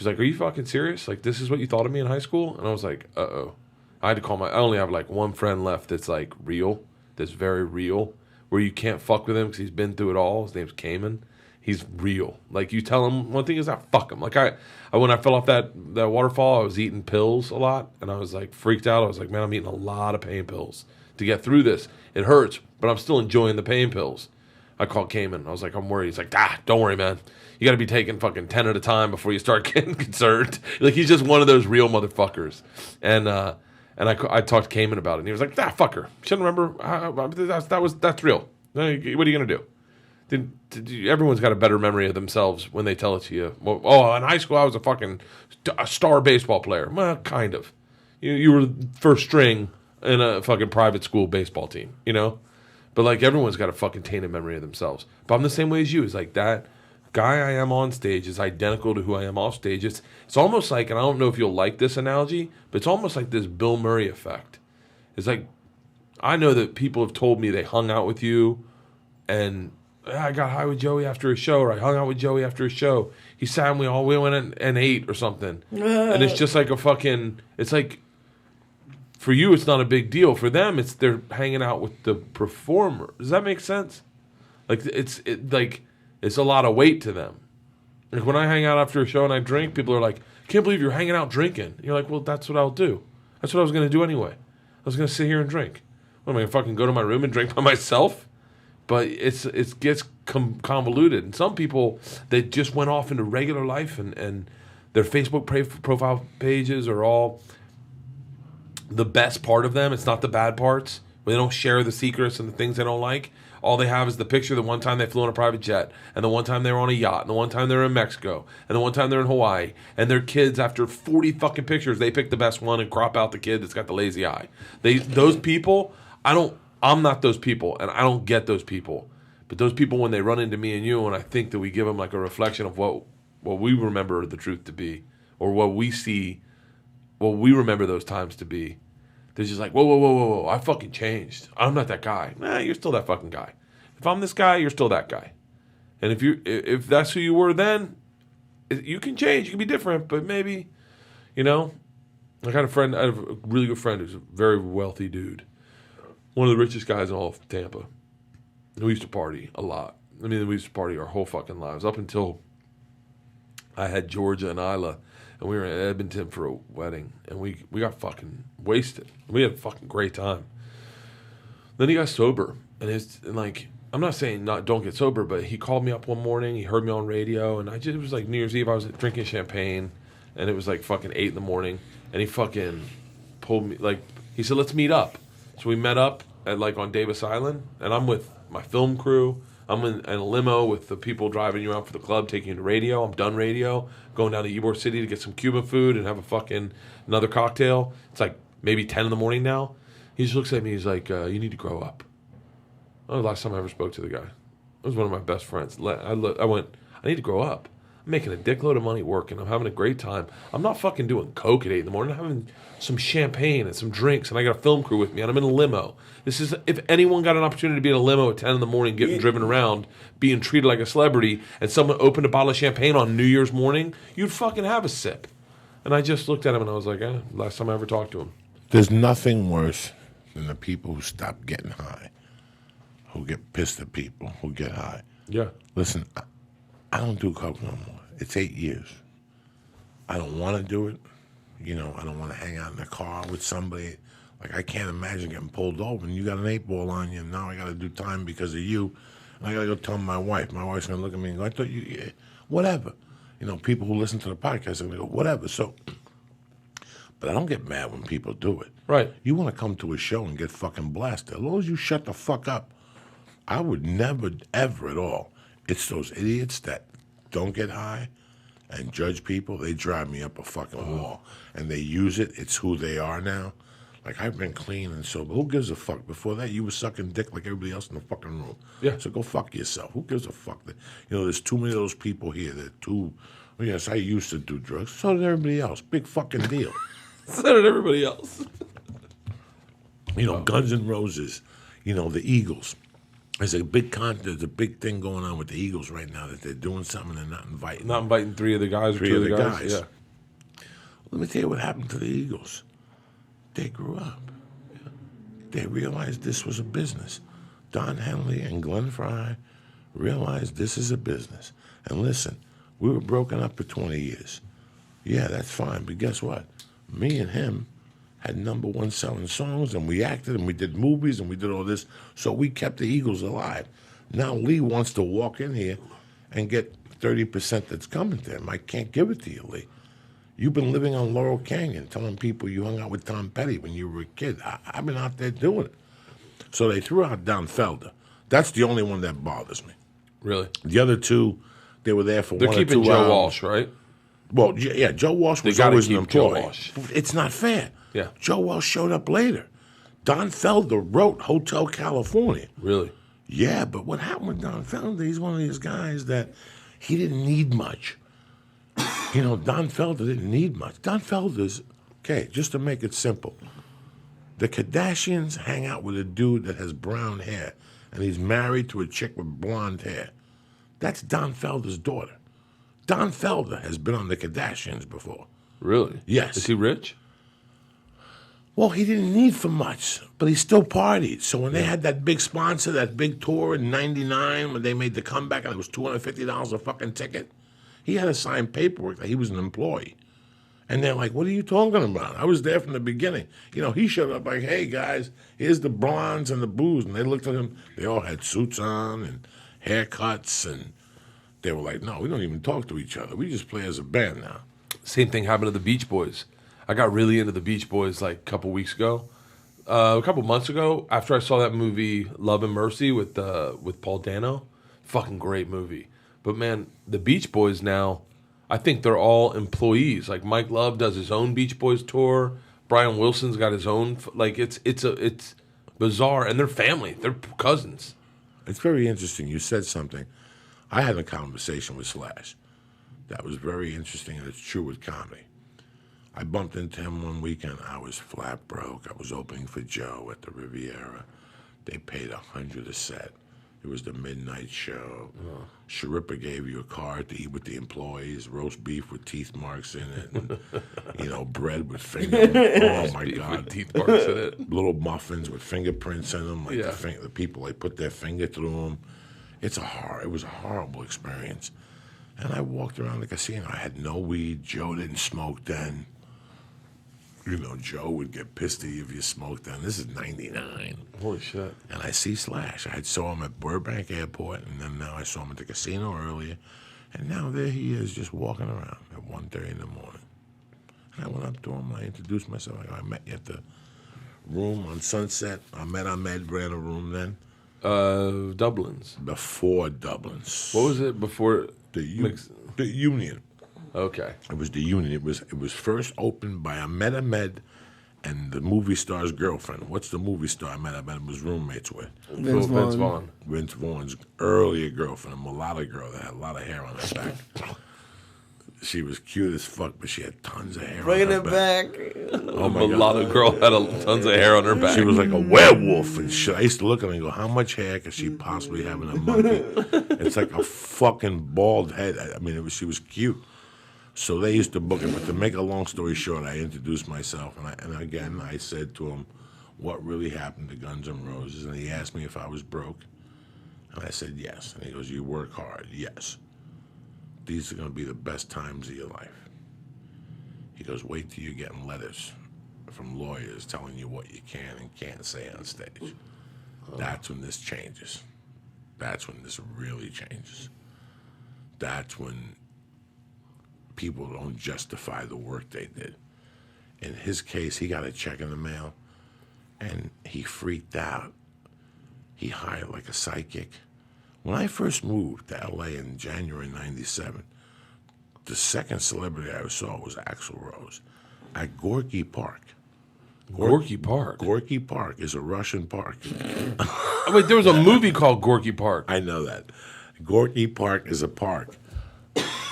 are you fucking serious? Like, this is what you thought of me in high school? And I was like, uh-oh. I had to call I only have like one friend left that's like real, that's very real, where you can't fuck with him because he's been through it all. His name's Cayman. He's real. Like, you tell him one thing is that fuck him. Like, I when I fell off that waterfall, I was eating pills a lot, and I was like freaked out. I was like, man, I'm eating a lot of pain pills to get through this. It hurts, but I'm still enjoying the pain pills. I called Cayman. I was like, I'm worried. He's like, don't worry, man. You got to be taking fucking 10 at a time before you start getting concerned. Like, he's just one of those real motherfuckers. And I talked to Cayman about it, and he was like, fucker. Shouldn't remember. That's real. What are you gonna do? Everyone's got a better memory of themselves when they tell it to you. Well, in high school, I was a fucking star baseball player. Well, kind of. You were first string in a fucking private school baseball team, you know? But, like, everyone's got a fucking tainted memory of themselves. But I'm the same way as you. It's like that guy I am on stage is identical to who I am off stage. It's almost like, and I don't know if you'll like this analogy, but it's almost like this Bill Murray effect. It's like, I know that people have told me they hung out with you and I got high with Joey after a show, or I hung out with Joey after a show. He sat and we went and ate or something. And it's just like it's like, for you, it's not a big deal. For them, they're hanging out with the performer. Does that make sense? Like, it's a lot of weight to them. Like, when I hang out after a show and I drink, people are like, can't believe you're hanging out drinking. And you're like, well, that's what I'll do. That's what I was going to do anyway. I was going to sit here and drink. What, am I going to fucking go to my room and drink by myself? But it gets convoluted. And some people, they just went off into regular life and their Facebook profile pages are all the best part of them. It's not the bad parts. Where they don't share the secrets and the things they don't like. All they have is the picture the one time they flew on a private jet, and the one time they were on a yacht, and the one time they were in Mexico, and the one time they're in Hawaii. And their kids, after 40 fucking pictures, they pick the best one and crop out the kid that's got the lazy eye. Those people, I'm not those people, and I don't get those people. But those people, when they run into me and you, and I think that we give them like a reflection of what we remember the truth to be, or what we see, what we remember those times to be, they're just like, whoa, I fucking changed. I'm not that guy. Nah, you're still that fucking guy. If I'm this guy, you're still that guy. And if that's who you were then, you can change. You can be different, but maybe, I have a really good friend who's a very wealthy dude. One of the richest guys in all of Tampa. We used to party a lot. We used to party our whole fucking lives up until I had Georgia and Isla, and we were in Edmonton for a wedding, and we got fucking wasted. We had a fucking great time. Then he got sober, and I'm not saying don't get sober, but he called me up one morning. He heard me on radio, and it was like New Year's Eve. I was drinking champagne, and it was like fucking 8 in the morning, and he fucking pulled me, he said, let's meet up. So we met up at on Davis Island, and I'm with my film crew. I'm in a limo with the people driving you around for the club, taking you to radio. I'm done radio, going down to Ybor City to get some Cuban food and have another cocktail. It's like maybe 10 in the morning now. He just looks at me. He's like, you need to grow up. That was the last time I ever spoke to the guy. It was one of my best friends. I went, I need to grow up. I'm making a dickload of money working. I'm having a great time. I'm not fucking doing coke at 8 in the morning. I'm having some champagne and some drinks, and I got a film crew with me, and I'm in a limo. This is, if anyone got an opportunity to be in a limo at 10 in the morning, getting driven around, being treated like a celebrity, and someone opened a bottle of champagne on New Year's morning, you'd fucking have a sip. And I just looked at him, and I was like, last time I ever talked to him. There's nothing worse than the people who stop getting high, who get pissed at people, who get high. Yeah. Listen, I don't do coke no more. It's 8 years. I don't want to do it. I don't want to hang out in a car with somebody. I can't imagine getting pulled over and you got an 8-ball on you, and now I got to do time because of you. And I got to go tell my wife. My wife's going to look at me and go, I thought you, whatever. People who listen to the podcast are going to go, whatever. So, but I don't get mad when people do it. Right. You want to come to a show and get fucking blasted. As long as you shut the fuck up, I would never, ever at all. It's those idiots that don't get high and judge people. They drive me up a fucking wall. And they use it. It's who they are now. Like, I've been clean and sober. Who gives a fuck? Before that, you were sucking dick like everybody else in the fucking room. Yeah. So go fuck yourself. Who gives a fuck? There's too many of those people here. Yes, I used to do drugs. So did everybody else. Big fucking deal. So did everybody else. Guns N' Roses, the Eagles. There's a big thing going on with the Eagles right now that they're doing something they're not inviting. Not inviting three of the guys. Three of the guys. Yeah. Let me tell you what happened to the Eagles. They grew up. They realized this was a business. Don Henley and Glenn Fry realized this is a business. And listen, we were broken up for 20 years. Yeah, that's fine. But guess what? Me and him had #1 selling songs, and we acted, and we did movies, and we did all this. So we kept the Eagles alive. Now Lee wants to walk in here and get 30% that's coming to him. I can't give it to you, Lee. You've been living on Laurel Canyon, telling people you hung out with Tom Petty when you were a kid. I've been out there doing it. So they threw out Don Felder. That's the only one that bothers me. Really? The other two, they were there for They're 1 or 2 keeping hours. Joe Walsh, right? Well, yeah, Joe Walsh was gotta always an keep Joe employee. Walsh. It's not fair. Yeah. Joe Walsh showed up later. Don Felder wrote Hotel California. Really? Yeah, but what happened with Don Felder, he's one of these guys that he didn't need much. Don Felder didn't need much. Don Felder's, okay, just to make it simple, the Kardashians hang out with a dude that has brown hair, and he's married to a chick with blonde hair. That's Don Felder's daughter. Don Felder has been on the Kardashians before. Really? Yes. Is he rich? Well, he didn't need for much, but he still partied. So when they had that big sponsor, that big tour in '99, when they made the comeback and it was $250 a fucking ticket, he had to sign paperwork that he was an employee. And they're like, what are you talking about? I was there from the beginning. He showed up like, hey, guys, here's the blondes and the booze. And they looked at him. They all had suits on and haircuts. And they were like, no, we don't even talk to each other. We just play as a band now. Same thing happened to the Beach Boys. I got really into the Beach Boys like a couple weeks ago. A couple months ago, after I saw that movie Love and Mercy with Paul Dano. Fucking great movie. But man, the Beach Boys now, I think they're all employees. Like Mike Love does his own Beach Boys tour. Brian Wilson's got his own. Like it's bizarre, and they're family. They're cousins. It's very interesting. You said something. I had a conversation with Slash that was very interesting, and it's true with comedy. I bumped into him one weekend. I was flat broke. I was opening for Joe at the Riviera. They paid $100 a set. It was the midnight show. Sharippa gave you a card to eat with the employees, roast beef with teeth marks in it, and, bread with oh my God, with teeth marks in it. Little muffins with fingerprints in them, like Yeah. the people, they put their finger through them. It was a horrible experience. And I walked around the casino. I had no weed. Joe didn't smoke then. Joe would get pissed at you if you smoked then. This is '99. Holy shit. And I see Slash. I saw him at Burbank Airport, and then now I saw him at the casino earlier. And now there he is just walking around at 1:30 in the morning. And I went up to him. I introduced myself. I met you at the room on Sunset. Ahmed ran a room then. Dublin's. Before Dublin's. What was it before? The Union. Okay. It was the Union. It was first opened by Ahmed and the movie star's girlfriend. What's the movie star Ahmed was roommates with? Vince Vaughn. Vince Vaughn's earlier girlfriend, a mulatto girl that had a lot of hair on her back. She was cute as fuck, but she had tons of hair Bringing on her it back. Oh my mulatto God. girl had tons of hair on her back. She was like a werewolf and shit. I used to look at her and go, how much hair could she possibly have in a monkey? It's like a fucking bald head. I mean, she was cute. So they used to book it. But to make a long story short, I introduced myself. And again, I said to him, what really happened to Guns N' Roses? And he asked me if I was broke. And I said, yes. And he goes, you work hard? Yes. These are going to be the best times of your life. He goes, wait till you're getting letters from lawyers telling you what you can and can't say on stage. That's when this changes. That's when this really changes. That's when people don't justify the work they did. In his case, he got a check in the mail, and he freaked out. He hired like a psychic. When I first moved to L.A. in January '97, the second celebrity I saw was Axl Rose at Gorky Park. Gorky Park. Gorky Park is a Russian park. Oh, wait, there was a movie called Gorky Park. I know that. Gorky Park is a park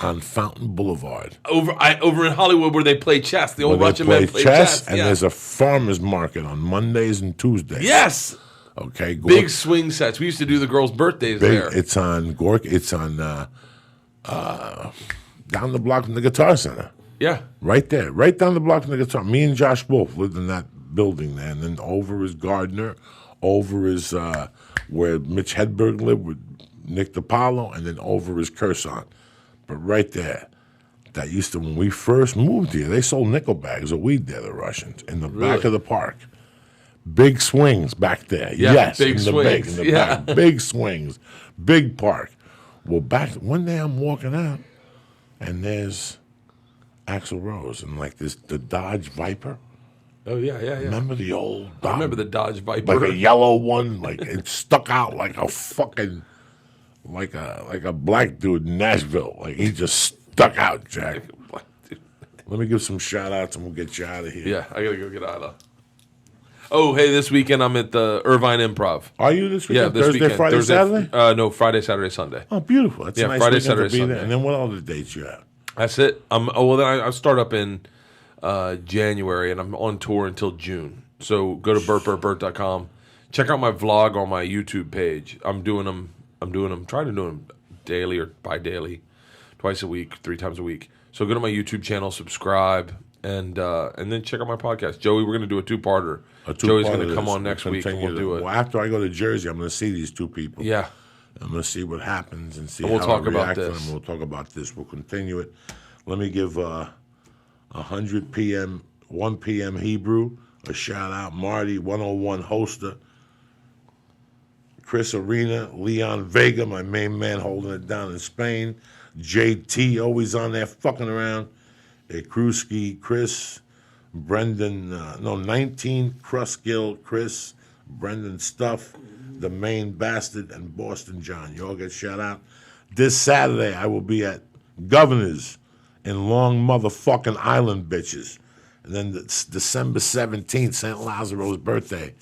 on Fountain Boulevard. Over in Hollywood where they play chess. The old Where Russian they men play play chess, chess. and there's a farmer's market on Mondays and Tuesdays. Yes. Okay. Big swing sets. We used to do the girls' birthdays there. It's on Gorky. It's on down the block from the Guitar Center. Yeah. Right there. Right down the block from the Guitar. Me and Josh Wolf lived in that building there. And then over is Gardner. Over is where Mitch Hedberg lived with Nick DiPaolo. And then over is Curson. But right there. That used to, when we first moved here, they sold nickel bags of weed there, the Russians, in the back of the park. Big swings back there. Yeah, yes, big in the swings. in the back. Big swings. Big park. Well, one day I'm walking out, and there's Axl Rose and like the Dodge Viper. Oh, yeah. Remember the old Dodge? I remember the Dodge Viper. Like a yellow one, like it stuck out like a fucking, like a black dude in Nashville. Like he just stuck out, Jack. Let me give some shout outs and we'll get you out of here. Yeah, I gotta go get Isla. Oh, hey, this weekend I'm at the Irvine Improv. Are you this weekend? Yeah, this Thursday, weekend. Friday, Saturday? No, Friday, Saturday, Sunday. Oh, beautiful. That's a nice Friday, weekend Saturday, to be Sunday. there. And then what other dates you have? That's it. I start up in January, and I'm on tour until June. So go to bertcast.com. Check out my vlog on my YouTube page. I'm doing them. Trying to do them daily or bi-daily, twice a week, 3 times a week. So go to my YouTube channel, subscribe, and then check out my podcast. Joey, we're going to do a two-parter. Joey's going to come on next week, and we'll do it. Well, after I go to Jersey, I'm going to see these two people. Yeah. I'm going to see what happens and see And we'll how talk I about react to this. them. We'll talk about this. We'll continue it. Let me give 100 p.m., 1 p.m. Hebrew a shout-out. Marty, 101 Hoster. Chris Arena, Leon Vega, my main man holding it down in Spain. JT, always on there fucking around. Kruski, Chris, Brendan, 19, Kruskill, Chris, Brendan Stuff, the main bastard, and Boston John. You all get shout out. This Saturday, I will be at Governor's in Long Motherfucking Island, bitches. And then December 17th, St. Lazaro's birthday,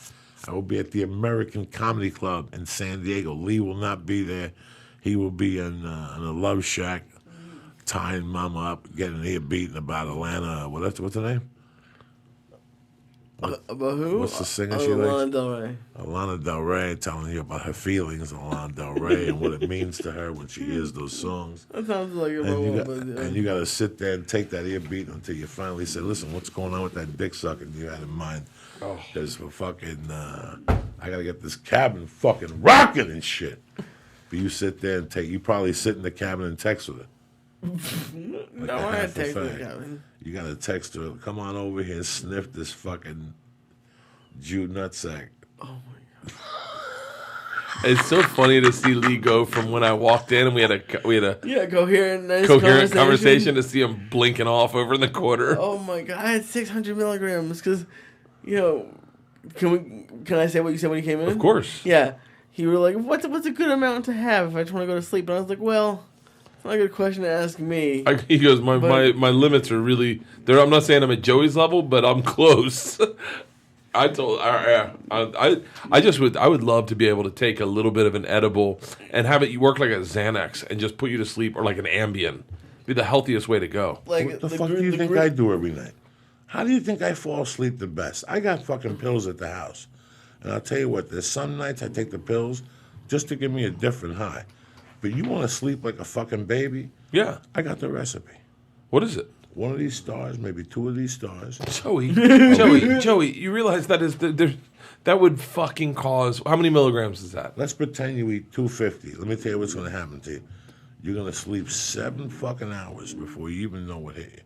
I will be at the American Comedy Club in San Diego. Lee will not be there. He will be in a Love Shack, tying Mama up, getting her beaten about Atlanta. What's her name? About who? What's the singer she likes? Lana Del Rey. Lana Del Rey, telling you about her feelings on Lana Del Rey and what it means to her when she hears those songs. That sounds like a And you got to sit there and take that ear beat until you finally say, listen, what's going on with that dick sucking you had in mind? Because for fucking, I got to get this cabin fucking rocking and shit. But you sit there and you probably sit in the cabin and text with her. No, I had text with the cabin. You got to text her, come on over here and sniff this fucking Jew nutsack. Oh my god. It's so funny to see Lee go from when I walked in and we had a coherent, nice conversation to see him blinking off over in the corner. Oh my god, I had 600 milligrams because, can I say what you said when you came in? Of course. Yeah, you were like, what's a good amount to have if I just want to go to sleep? And I was like, well, it's not a good question to ask me. He goes, my limits are really there. I'm not saying I'm at Joey's level, but I'm close. I would love to be able to take a little bit of an edible and have it work like a Xanax and just put you to sleep, or like an Ambien. Be the healthiest way to go. Like what the fuck do you think I do every night? How do you think I fall asleep the best? I got fucking pills at the house. And I'll tell you what, there's some nights I take the pills just to give me a different high. But you want to sleep like a fucking baby? Yeah. I got the recipe. What is it? One of these stars, maybe 2 of these stars. Joey, you realize that would fucking cause, how many milligrams is that? Let's pretend you eat 250. Let me tell you what's going to happen to you. You're going to sleep 7 fucking hours before you even know what hit you.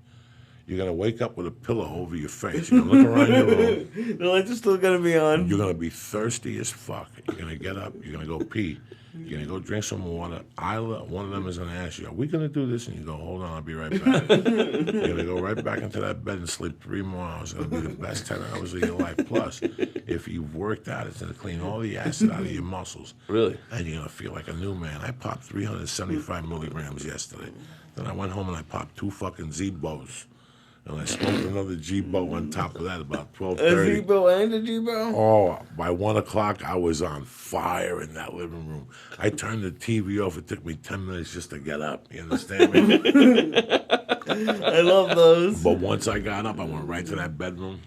You're going to wake up with a pillow over your face. You're going to look around your room. The lights are still going to be on. You're going to be thirsty as fuck. You're going to get up. You're going to go pee. You're going to go drink some water. Isla, one of them is going to ask you, are we going to do this? And you go, hold on, I'll be right back. You're going to go right back into that bed and sleep 3 more hours. It's going to be the best 10 hours of your life. Plus, if you've worked out, it's going to clean all the acid out of your muscles. Really? And you're going to feel like a new man. I popped 375 milligrams yesterday. Then I went home and I popped 2 fucking Zebos. And I smoked another G-Bo on top of that about A 12:30. G-Bo and a G-Bo? Oh, by 1 o'clock, I was on fire in that living room. I turned the TV off. It took me 10 minutes just to get up. You understand me? I love those. But once I got up, I went right to that bedroom.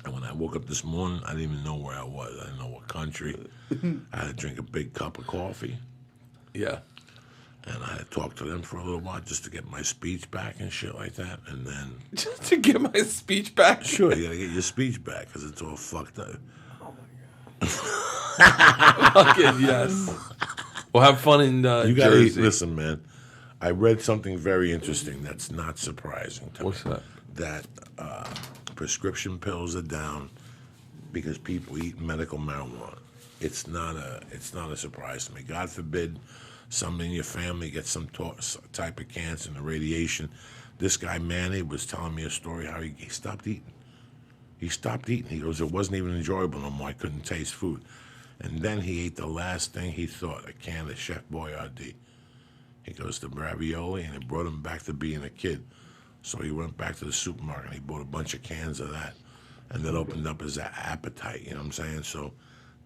And when I woke up this morning, I didn't even know where I was. I didn't know what country. I had to drink a big cup of coffee. Yeah. And I had to talk to them for a little while just to get my speech back and shit like that. And then... Just to get my speech back? Sure, you got to get your speech back because it's all fucked up. Fucking yes. We'll have fun in You got to Jersey. listen, man. I read something very interesting that's not surprising to What's me. that? That prescription pills are down because people eat medical marijuana. It's not a surprise to me. God forbid somebody in your family gets some type of cancer and the radiation. This guy Manny was telling me a story how he stopped eating. He stopped eating. He goes, it wasn't even enjoyable no more. I couldn't taste food. And then he ate the last thing he thought, a can of Chef Boyardee. He goes to ravioli, and it brought him back to being a kid. So he went back to the supermarket, and he bought a bunch of cans of that. And that opened up his appetite, you know what I'm saying? So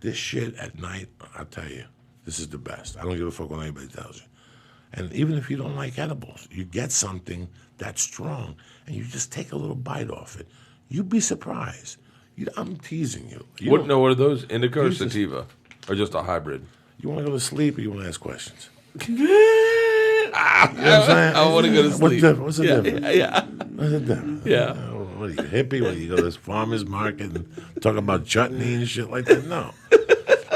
this shit at night, I'll tell you, this is the best. I don't give a fuck what anybody tells you. And even if you don't like edibles, you get something that's strong, and you just take a little bite off it. You'd be surprised. I'm teasing you. What are those? Indica or Jesus. sativa? Or just a hybrid? You want to go to sleep or you want to ask questions? You know what I'm saying? I want to go to sleep. What's the difference? Yeah. What's the difference? Yeah. What are you, hippie? What, you go to this farmer's market and talk about chutney and shit like that? No.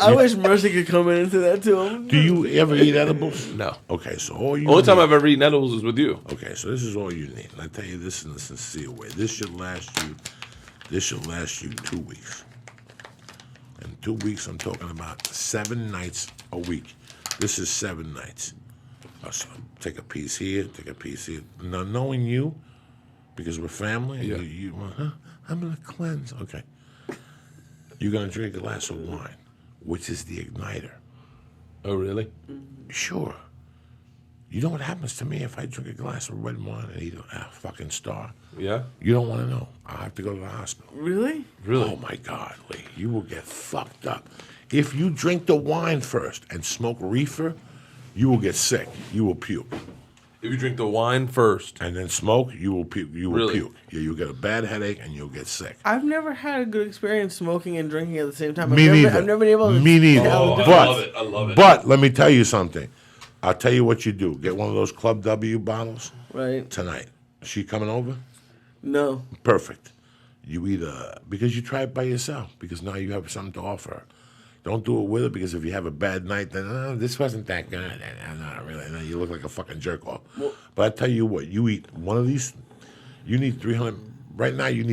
I wish Mercy could come in and say that to him. Do you ever eat edibles? No. Okay, so all you Only time need- I've ever eaten edibles is with you. Okay, so this is all you need. And I tell you this in a sincere way. This should last you 2 weeks. In 2 weeks, I'm talking about 7 nights a week. This is 7 nights. So take a piece here, take a piece here. Now, knowing you, because we're family, Yeah. I'm going to cleanse. Okay. You're going to drink a glass of wine, which is the igniter. Oh, really? Sure. You know what happens to me if I drink a glass of red wine and eat a fucking star? Yeah? You don't want to know. I have to go to the hospital. Really? Really? Oh, my God, Lee. You will get fucked up. If you drink the wine first and smoke reefer, you will get sick. You will puke. If you drink the wine first. And then smoke, you will puke. You will Really? puke. Yeah, you'll get a bad headache and you'll get sick. I've never had a good experience smoking and drinking at the same time. Me neither. I've never been able to. Me neither. tell the I but, love it. I love it. But let me tell you something. I'll tell you what you do. Get one of those Club W bottles Right. tonight. Is she coming over? No. Perfect. You eat because you try it by yourself, because now you have something to offer her. Don't do it with her, because if you have a bad night, then this wasn't that good. Not really. No, you look like a fucking jerk off. But I tell you what, you eat one of these, you need 300. Right now, you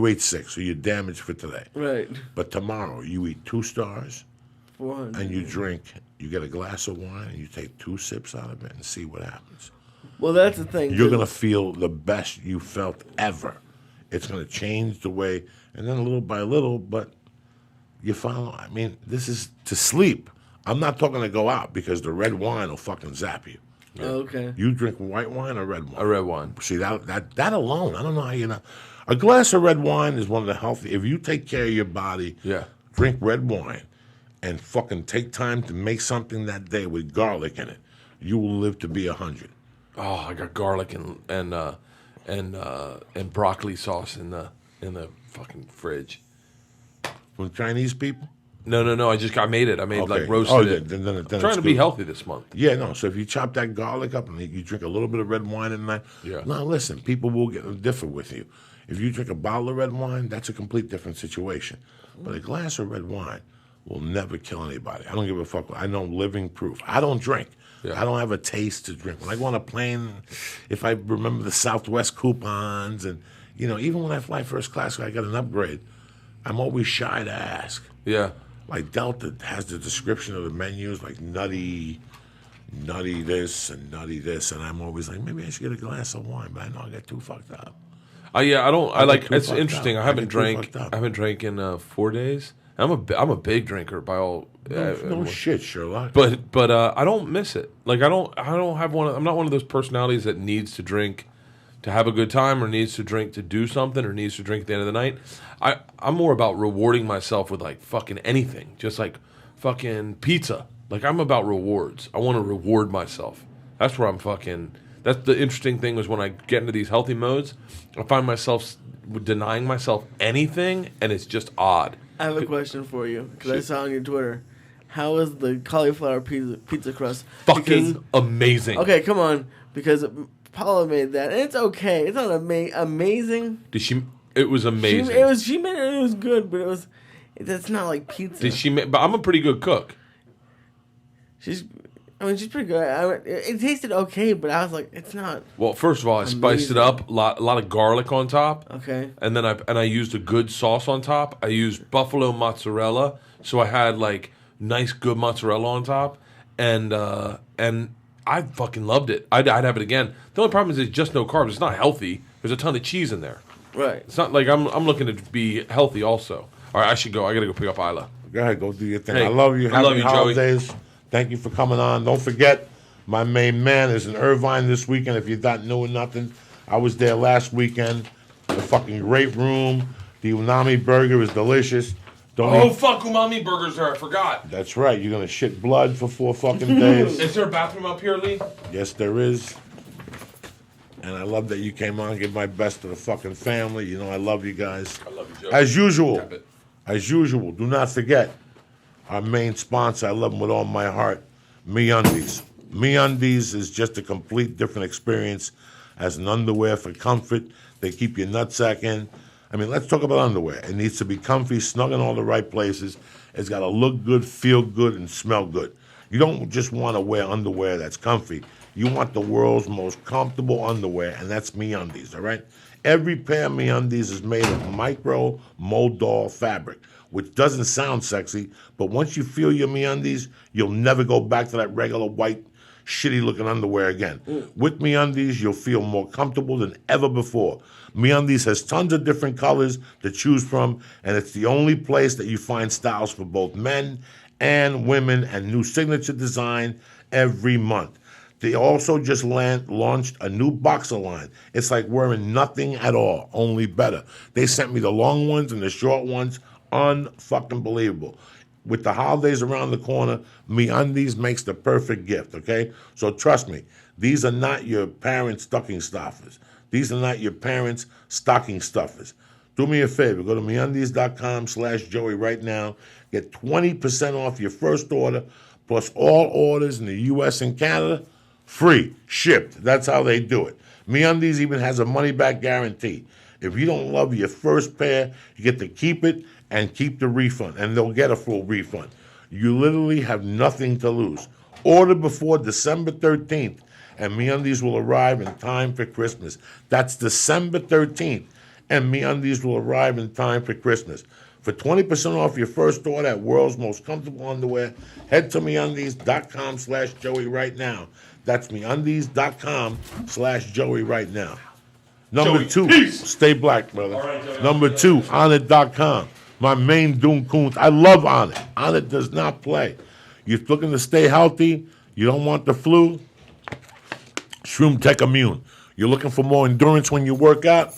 ate 6, so you're damaged for today. Right. But tomorrow, you eat 2 stars, 400. and you drink. You get a glass of wine, and you take 2 sips out of it, and see what happens. Well, that's the thing. You're gonna feel the best you felt ever. It's gonna change the way, and then little by little, but you follow. I mean, this is to sleep. I'm not talking to go out, because the red wine will fucking zap you. Okay. You drink white wine or red wine? A red wine. See that alone. I don't know how you know. A glass of red wine is one of the healthy. If you take care of your body, Yeah. drink red wine, and fucking take time to make something that day with garlic in it, you will live to be 100. Oh, I got garlic and broccoli sauce in the fucking fridge. From Chinese people. No. I made it. I made Okay. like roasted it. Then I'm it's trying to be good. healthy this month. Yeah, no. So if you chop that garlic up and you drink a little bit of red wine at night, Yeah. now listen, people will differ with you. If you drink a bottle of red wine, that's a complete different situation. But a glass of red wine will never kill anybody. I don't give a fuck. I know living proof. I don't drink. Yeah. I don't have a taste to drink. When I go on a plane, if I remember the Southwest coupons, and even when I fly first class, I got an upgrade. I'm always shy to ask. Yeah. Like Delta has the description of the menus, like nutty this and nutty this, and I'm always like, maybe I should get a glass of wine, but I know I get too fucked up. Yeah. I don't. I get like. too It's fucked interesting. up. I I haven't get too drank. fucked up. I haven't drank in 4 days. I'm a big drinker by all. No shit, Sherlock. But I don't miss it. Like I don't have one. I'm not one of those personalities that needs to drink to have a good time or needs to drink to do something or needs to drink at the end of the night. I'm more about rewarding myself with like fucking anything, just like fucking pizza. Like I'm about rewards. I want to reward myself. That's where I'm fucking. That's the interesting thing is when I get into these healthy modes, I find myself denying myself anything, and it's just odd. I have a question for you because I saw on your Twitter. How is the cauliflower pizza crust? Fucking amazing. Okay, come on, because Paula made that, and it's okay. It's not amazing. Did she? It was amazing. She made it. It was good, but it's not like pizza. Did she? But I'm a pretty good cook. She's pretty good. It tasted okay, but I was like, it's not. Well, first of all, I spiced it up. A lot of garlic on top. Okay. And then I used a good sauce on top. I used buffalo mozzarella, so I had like nice good mozzarella on top, and I fucking loved it. I'd have it again. The only problem is it's just no carbs. It's not healthy. There's a ton of cheese in there. Right. It's not like I'm looking to be healthy also. All right, I should go. I got to go pick up Isla. Go ahead, go do your thing. Hey, I love you. I love Happy you, Joey. holidays. Thank you for coming on. Don't forget, my main man is in Irvine this weekend. If you're not knowing nothing, I was there last weekend. A fucking great room. The Unami burger is delicious. Fuck, umami burgers there. I forgot. That's right. You're gonna shit blood for 4 fucking days. Is there a bathroom up here, Lee? Yes, there is. And I love that you came on. Give my best to the fucking family. You know I love you guys. I love you, Joe. As usual, do not forget our main sponsor. I love them with all my heart. MeUndies. MeUndies is just a complete different experience as an underwear for comfort. They keep your nutsack in. I mean, let's talk about underwear. It needs to be comfy, snug in all the right places. It's got to look good, feel good, and smell good. You don't just want to wear underwear that's comfy. You want the world's most comfortable underwear, and that's MeUndies, all right? Every pair of MeUndies is made of micro Moldol fabric, which doesn't sound sexy, but once you feel your MeUndies, you'll never go back to that regular white, shitty-looking underwear again. With MeUndies, you'll feel more comfortable than ever before. MeUndies has tons of different colors to choose from, and it's the only place that you find styles for both men and women and new signature design every month. They also just launched a new boxer line. It's like wearing nothing at all, only better. They sent me the long ones and the short ones. Unfucking believable. With the holidays around the corner, MeUndies makes the perfect gift, okay? So trust me, these are not your parents' stocking stuffers. These are not your parents' stocking stuffers. Do me a favor, go to MeUndies.com/Joey right now. Get 20% off your first order, plus all orders in the U.S. and Canada, free, shipped. That's how they do it. MeUndies even has a money-back guarantee. If you don't love your first pair, you get to keep it and keep the refund, and they'll get a full refund. You literally have nothing to lose. Order before December 13th, and MeUndies will arrive in time for Christmas. That's December 13th, and MeUndies will arrive in time for Christmas. For 20% off your first order at world's most comfortable underwear, head to MeUndies.com/Joey right now. That's MeUndies.com/Joey right now. Number Joey, 2, peace. Stay black, brother. All right, Joey. Number 2, Onnit.com. My main Doom Coons. I love Onnit. Onnit does not play. You're looking to stay healthy. You don't want the flu. ShroomTech Immune. You're looking for more endurance when you work out.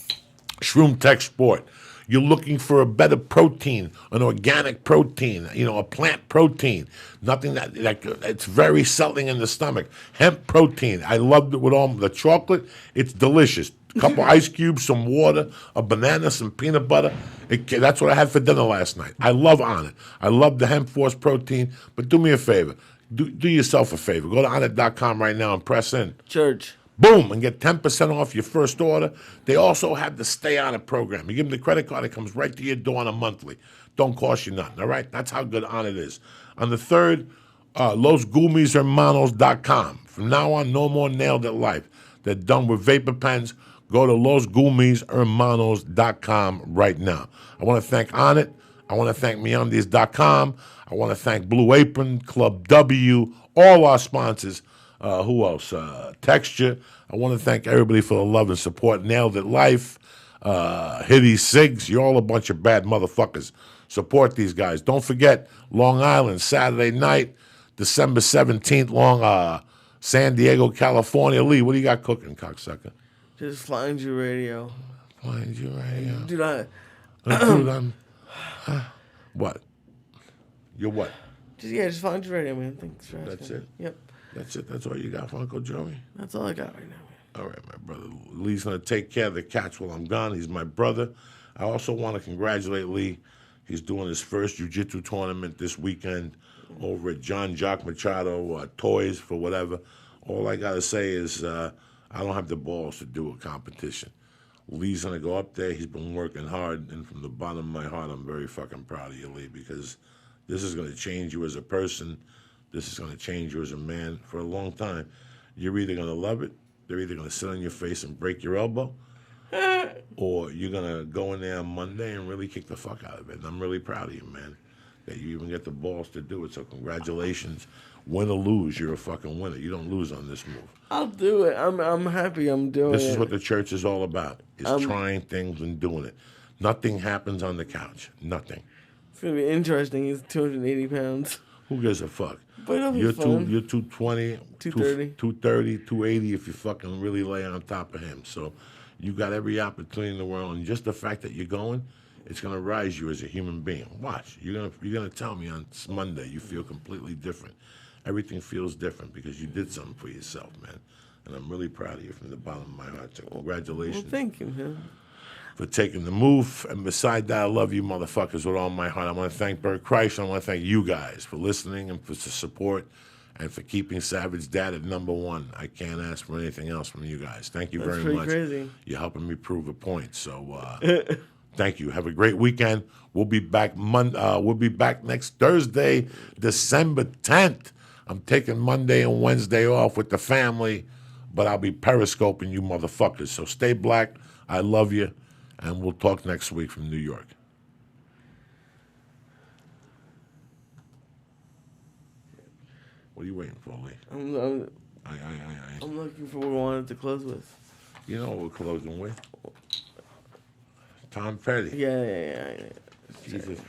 ShroomTech Sport. You're looking for a better protein, an organic protein, a plant protein, nothing that it's very settling in the stomach. Hemp protein. I loved it with all the chocolate. It's delicious. A couple ice cubes, some water, a banana, some peanut butter. That's what I had for dinner last night. I love Onnit. I love the Hemp Force protein. But do me a favor. Do yourself a favor. Go to Onnit.com right now and press in. Church. Boom, and get 10% off your first order. They also have the Stay On It program. You give them the credit card, it comes right to your door on a monthly. Don't cost you nothing, all right? That's how good On It is. On the third, LosGumisHermanos.com. From now on, no more Nailed It Life. They're done with vapor pens. Go to LosGumisHermanos.com right now. I want to thank On It. I want to thank MeUndies.com. I want to thank Blue Apron, Club W, all our sponsors. Who else? Texture. I want to thank everybody for the love and support. Nailed It Life. Hitty Sigs. You're all a bunch of bad motherfuckers. Support these guys. Don't forget, Long Island, Saturday night, December 17th, San Diego, California. Lee, what do you got cooking, cocksucker? Just flying Jew radio. Flying Jew radio. Dude, What? You're what? Just flying Jew radio, man. Thanks for asking. That's it? Yep. That's it? That's all you got for Uncle Joey? That's all I got right now, man. All right, my brother. Lee's going to take care of the cats while I'm gone. He's my brother. I also want to congratulate Lee. He's doing his first jiu-jitsu tournament this weekend over at John Jock Machado, Toys for whatever. All I got to say is I don't have the balls to do a competition. Lee's going to go up there. He's been working hard, and from the bottom of my heart, I'm very fucking proud of you, Lee, because this is going to change you as a person. This is going to change you as a man for a long time. You're either going to love it, they're either going to sit on your face and break your elbow, or you're going to go in there on Monday and really kick the fuck out of it. And I'm really proud of you, man, that you even get the balls to do it. So congratulations. Win or lose, you're a fucking winner. You don't lose on this move. I'll do it. I'm happy I'm doing it. This is what the church is all about, is trying things and doing it. Nothing happens on the couch. Nothing. It's going to be interesting. He's 280 pounds. Who gives a fuck? But it'll be You're fun. you're 220, 230. 230, 280 if you fucking really lay on top of him. So you got every opportunity in the world, and just the fact that you're going, it's gonna rise you as a human being. Watch, you're gonna tell me on Monday you feel completely different. Everything feels different because you did something for yourself, man. And I'm really proud of you from the bottom of my heart. So congratulations. Well, thank you, man. For taking the move. And beside that, I love you motherfuckers with all my heart. I want to thank Bert Kreischer. I want to thank you guys for listening and for the support and for keeping Savage Dad at #1. I can't ask for anything else from you guys. Thank you very much. That's pretty crazy. You're helping me prove a point. So thank you. Have a great weekend. We'll be back we'll be back next Thursday, December 10th. I'm taking Monday and Wednesday off with the family, but I'll be periscoping you motherfuckers. So stay black. I love you. And we'll talk next week from New York. What are you waiting for, Lee? I'm looking for what I wanted to close with. You know what we're closing with? Tom Petty. Yeah. Jesus.